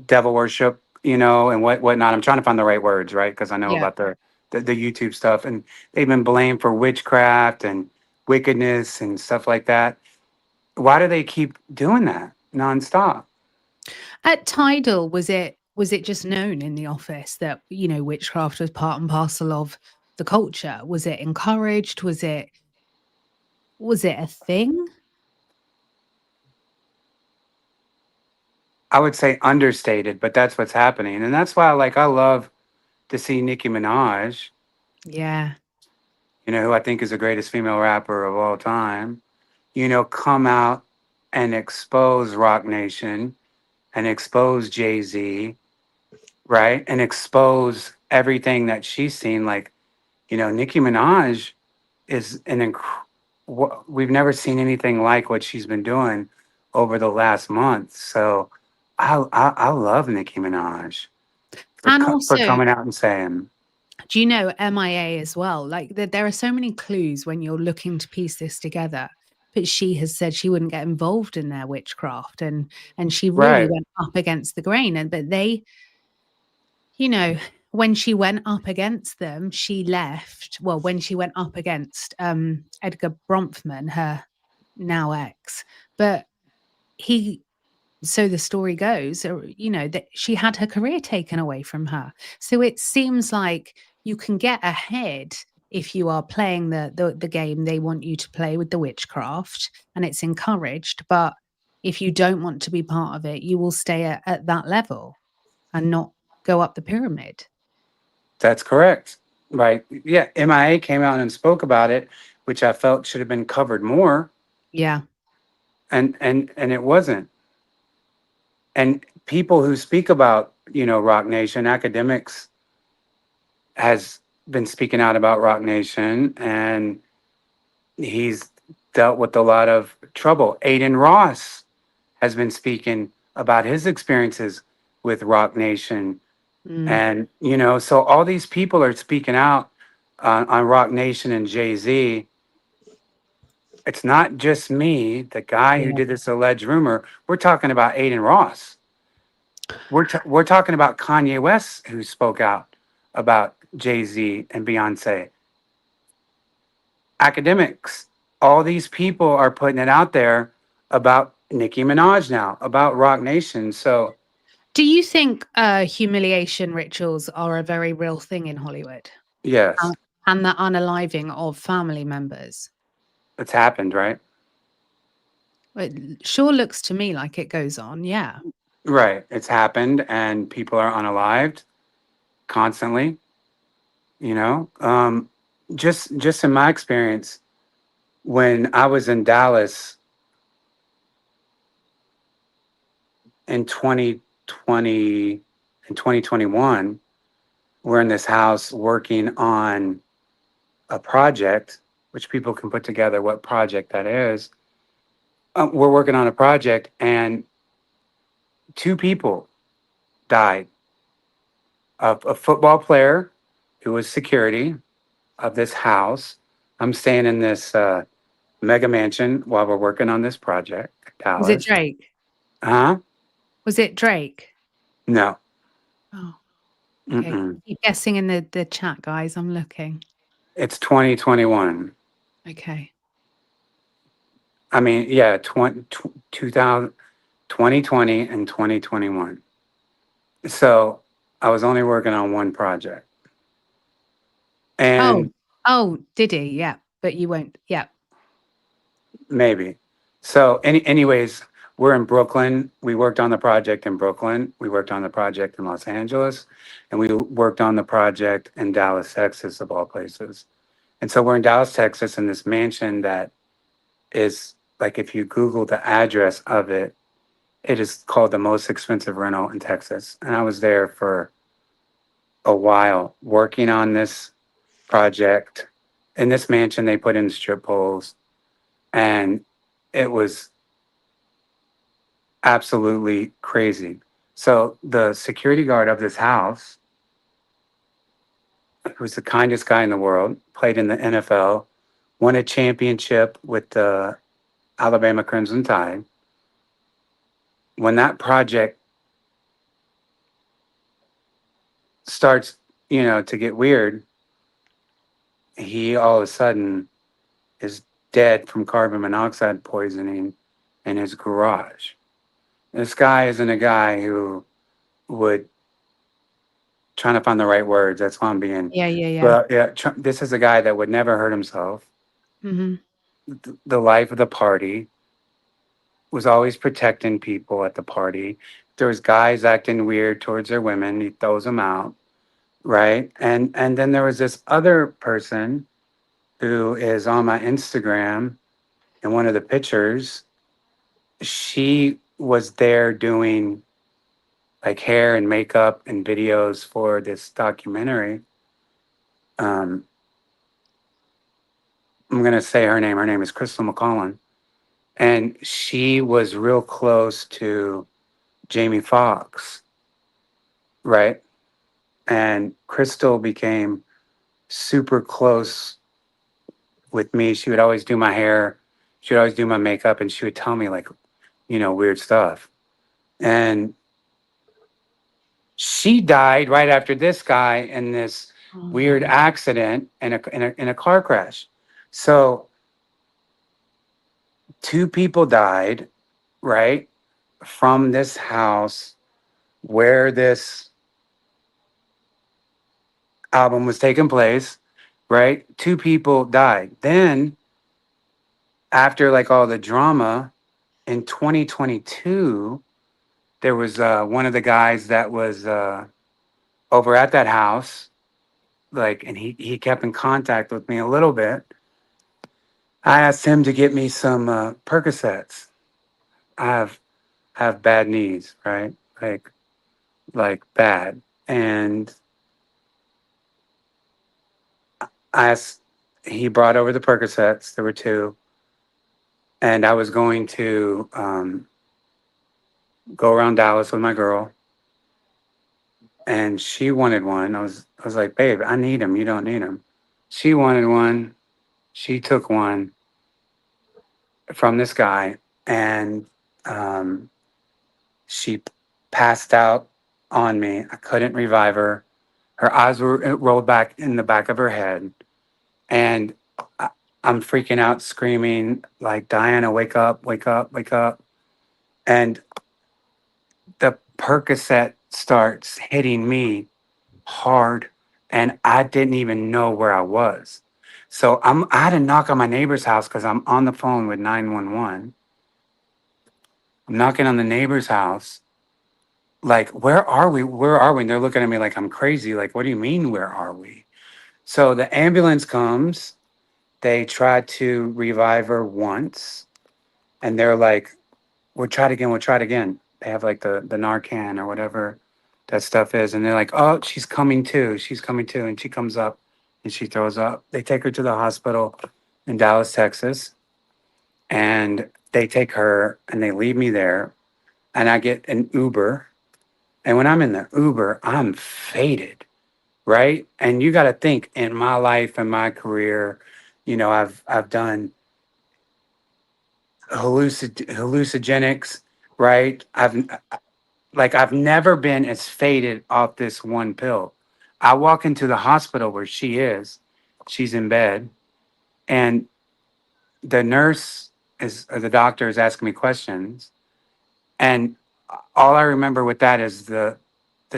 devil worship, and whatnot. I'm trying to find the right words, right? Because I know Yeah. about the YouTube stuff, and they've been blamed for witchcraft and wickedness and stuff like that. Why do they keep doing that nonstop? At Tidal, was it just known in the office that, witchcraft was part and parcel of the culture? Was it encouraged? Was it a thing? I would say understated, but that's what's happening, and that's why, like, I love to see Nicki Minaj, Yeah. who I think is the greatest female rapper of all time, come out and expose Rock Nation and expose Jay Z, right? And expose everything that she's seen. Like, Nicki Minaj is we've never seen anything like what she's been doing over the last month. So I love Nicki Minaj And for also, coming out and saying, do you know MIA as well? Like there are so many clues when you're looking to piece this together. But she has said she wouldn't get involved in their witchcraft, and she really right, went up against the grain. And but they, you know, when she went up against them, she left. Well, when she went up against Edgar Bronfman, her now ex, but he so the story goes, that she had her career taken away from her. So it seems like you can get ahead if you are playing the game they want you to play with the witchcraft, and it's encouraged. But if you don't want to be part of it, you will stay at that level and not go up the pyramid. that's correct. Right. Yeah. MIA came out and spoke about it, which I felt should have been covered more. Yeah. And it wasn't. And people who speak about, Rock Nation, academics has been speaking out about Rock Nation, and he's dealt with a lot of trouble. Aiden Ross has been speaking about his experiences with Rock Nation. Mm, And, so all these people are speaking out on Rock Nation and Jay Z. It's not just me, the guy who yeah. did this alleged rumor. We're talking about Aiden Ross. We're talking about Kanye West, who spoke out about Jay Z and Beyonce. Academics, all these people are putting it out there about Nicki Minaj now, about Rock Nation. So Do you think humiliation rituals are a very real thing in Hollywood? yes, Uh, and the unaliving of family members? it's happened, right? It sure looks to me like it goes on, yeah. Right, it's happened, and people are unalived constantly. You know, just in my experience, when I was in Dallas, in 2020 and 2021, we're in this house working on a project, which people can put together what project that is. We're working on a project, and two people died. A football player who was security of this house. I'm staying in this mega mansion while we're working on this project, Was it Dallas. Drake? Huh? Was it Drake? No. Oh, okay. Mm-mm. Keep guessing in the chat, guys. I'm looking. It's 2021. Okay. I mean, yeah, 2000, 2020 and 2021. So I was only working on one project. Oh, And oh, Diddy, yeah. But you won't. Yeah. maybe. So, anyways, we're in Brooklyn. We worked on the project in Brooklyn. We worked on the project in Los Angeles, and we worked on the project in Dallas, Texas, of all places. And so we're in Dallas, Texas, in this mansion that is like, if you Google the address of it, it is called the most expensive rental in Texas. And I was there for a while working on this project. In this mansion, they put in strip poles, and it was absolutely crazy. So the security guard of this house, who's the kindest guy in the world, played in the NFL, won a championship with the Alabama Crimson Tide. When that project starts, to get weird, he all of a sudden is dead from carbon monoxide poisoning in his garage. This guy isn't a guy who would, trying to find the right words. That's why I'm being. Yeah, yeah, yeah. But yeah, this is a guy that would never hurt himself. Hmm. The life of the party, was always protecting people at the party. There was guys acting weird towards their women. He throws them out, right? And then there was this other person who is on my Instagram in one of the pictures. She was there doing like hair and makeup and videos for this documentary. Um, I'm gonna say her name. Her name is Crystal McCollum, and she was real close to Jamie Foxx, right? And Crystal became super close with me. She would always do my hair, she would always do my makeup, and she would tell me like, weird stuff. And she died right after this guy in this weird Oh, accident in a car crash. So two people died, right, from this house where this album was taking place, right? Two people died. Then after like all the drama in 2022, there was one of the guys that was over at that house, like, and he kept in contact with me a little bit. I asked him to get me some Percocets. I have bad knees, right? Like bad. And I asked, he brought over the Percocets. There were two, and I was going to go around Dallas with my girl, and she wanted one. I was like, babe, I need them. You don't need them. She wanted one. She took one from this guy, and um, she passed out on me. I couldn't revive her. Her eyes were rolled back in the back of her head, and I, I'm freaking out, screaming like, Diana, wake up, wake up, wake up. And the Percocet starts hitting me hard, and I didn't even know where I was. So I had to knock on my neighbor's house because I'm on the phone with 911. I'm knocking on the neighbor's house, like, where are we? Where are we? And they're looking at me like I'm crazy. Like, what do you mean, where are we? So the ambulance comes. They try to revive her once, and they're like, we'll try it again. We'll try it again. They have like the Narcan or whatever that stuff is, and they're like, "Oh, she's coming too. She's coming too." And she comes up and she throws up. They take her to the hospital in Dallas, Texas, and they take her and they leave me there, and I get an Uber. And when I'm in the Uber, I'm faded, right? And you got to think in my life and my career, I've done hallucinogenics, right? I've never been as faded off this one pill. I walk into the hospital where she is. She's in bed, and the nurse is or the doctor is asking me questions, and all I remember with that is the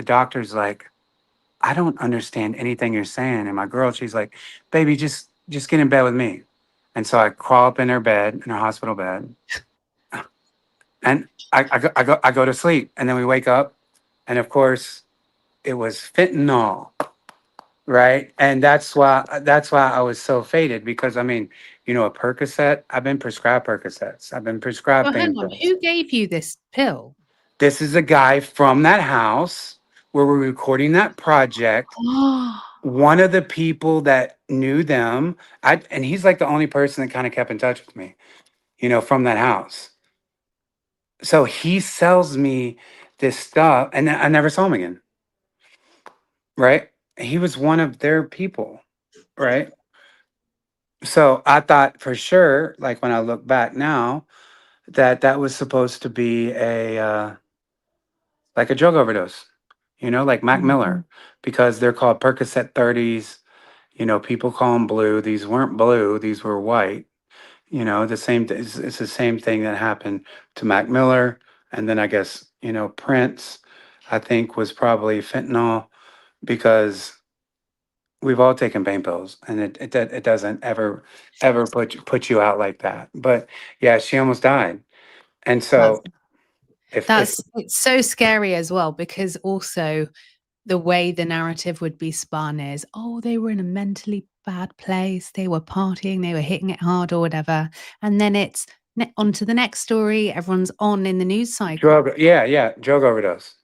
doctor's like, I don't understand anything you're saying. And my girl, she's like, baby, just get in bed with me. And so I crawl up in her bed, in her hospital bed, and I go to sleep. And then we wake up, and of course, it was fentanyl, right? And that's why I was so faded because I mean, a Percocet. I've been prescribed Percocets. I've been prescribed Well, hang on. painkillers. Who gave you this pill? This is a guy from that house where we're recording that project. Oh, One of the people that knew them, and he's like the only person that kind of kept in touch with me, from that house. So he sells me this stuff, and I never saw him again. Right? He was one of their people. Right? So I thought for sure, like when I look back now, that that was supposed to be a like a drug overdose. Like Mac mhm. Miller, because they're called Percocet 30s. People call them blue. These weren't blue; these were white. The same. It's the same thing that happened to Mac Miller, and then I guess Prince. I think was probably fentanyl because we've all taken pain pills, and it doesn't ever put you out like that. But yeah, she almost died, and That's so if it's so scary as well because also the way the narrative would be spun is, oh, they were in a mentally bad place, they were partying, they were hitting it hard or whatever, and then it's on to the next story. Everyone's on in the news cycle. drug overdose.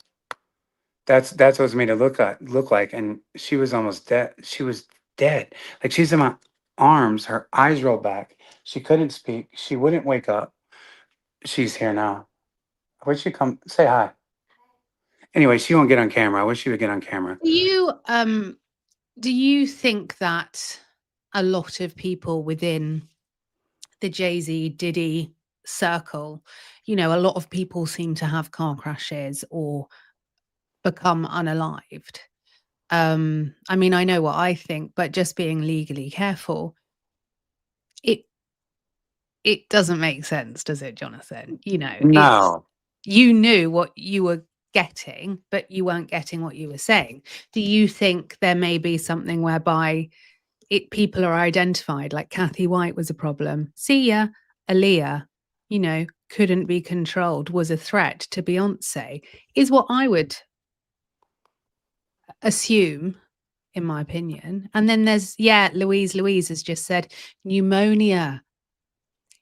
That's what it's made it look like, and she was almost dead. She was dead. Like she's in my arms, her eyes rolled back. She couldn't speak. She wouldn't wake up. She's here now. I wish she'd come say hi. Anyway, she won't get on camera. I wish she would get on camera. Do you do you think that a lot of people within the Jay Z Diddy circle, a lot of people seem to have car crashes or become unalived? I mean, I know what I think, but just being legally careful, it it doesn't make sense, does it, Jonathan? It's No, you knew what you were getting, but you weren't getting what you were saying. Do you think there may be something whereby people are identified, like Kathy White was a problem. See ya, Aaliyah, couldn't be controlled, was a threat to Beyonce, is what I would assume, in my opinion. And then there's, Louise has just said pneumonia.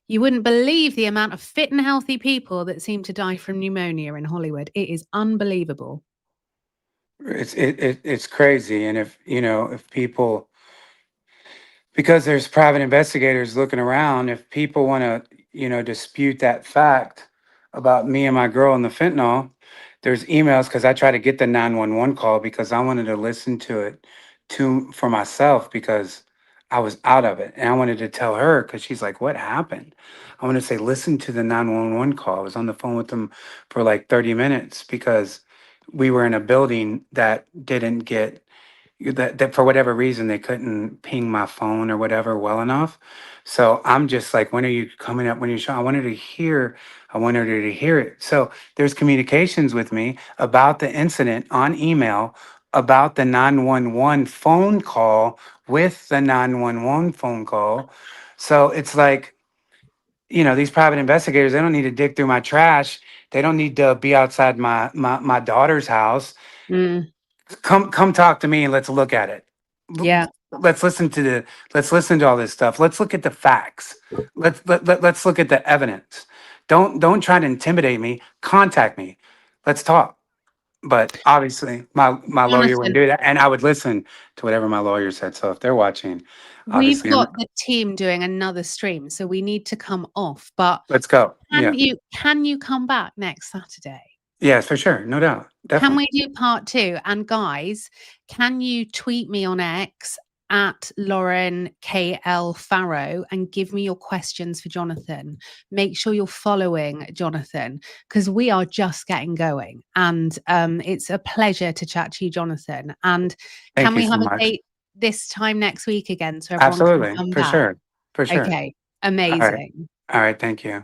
You wouldn't believe the amount of fit and healthy people that seem to die from pneumonia in Hollywood. It is unbelievable. it's crazy, and if people because there's private investigators looking around. If people want to, dispute that fact about me and my girl and the fentanyl, there's emails because I try to get the 911 call because I wanted to listen to it for myself because I was out of it. And I wanted to tell her because she's like, what happened? I want to say, listen to the 911 call. I was on the phone with them for like 30 minutes because we were in a building that didn't get that for whatever reason they couldn't ping my phone or whatever well enough. So I'm just like, when are you coming up? When you show? I wanted her to hear it. So there's communications with me about the incident on email, about the 911 phone call with the 911 phone call. So it's like, these private investigators, they don't need to dig through my trash. They don't need to be outside my daughter's house. Mm, Come talk to me and let's look at it. L- yeah. let's listen to all this stuff. Let's look at the facts. Let's look at the evidence. Don't try to intimidate me. Contact me. let's talk. But obviously, my lawyer wouldn't Jonathan, do that, and I would listen to whatever my lawyer said. So if they're watching, we've obviously, got the team doing another stream, so we need to come off. But let's go. Yeah, can you come back next Saturday? yeah, for sure, no doubt, Can definitely. we do part 2? And guys, can you tweet me on X at Lauren KL Farrow and give me your questions for Jonathan? Make sure you're following Jonathan because we are just getting going. And it's a pleasure to chat to you, Jonathan. And Thank can you we so have a much. date this time next week again so everyone can Absolutely, come for back? sure, for sure. Okay, All right, amazing. all right. Thank you.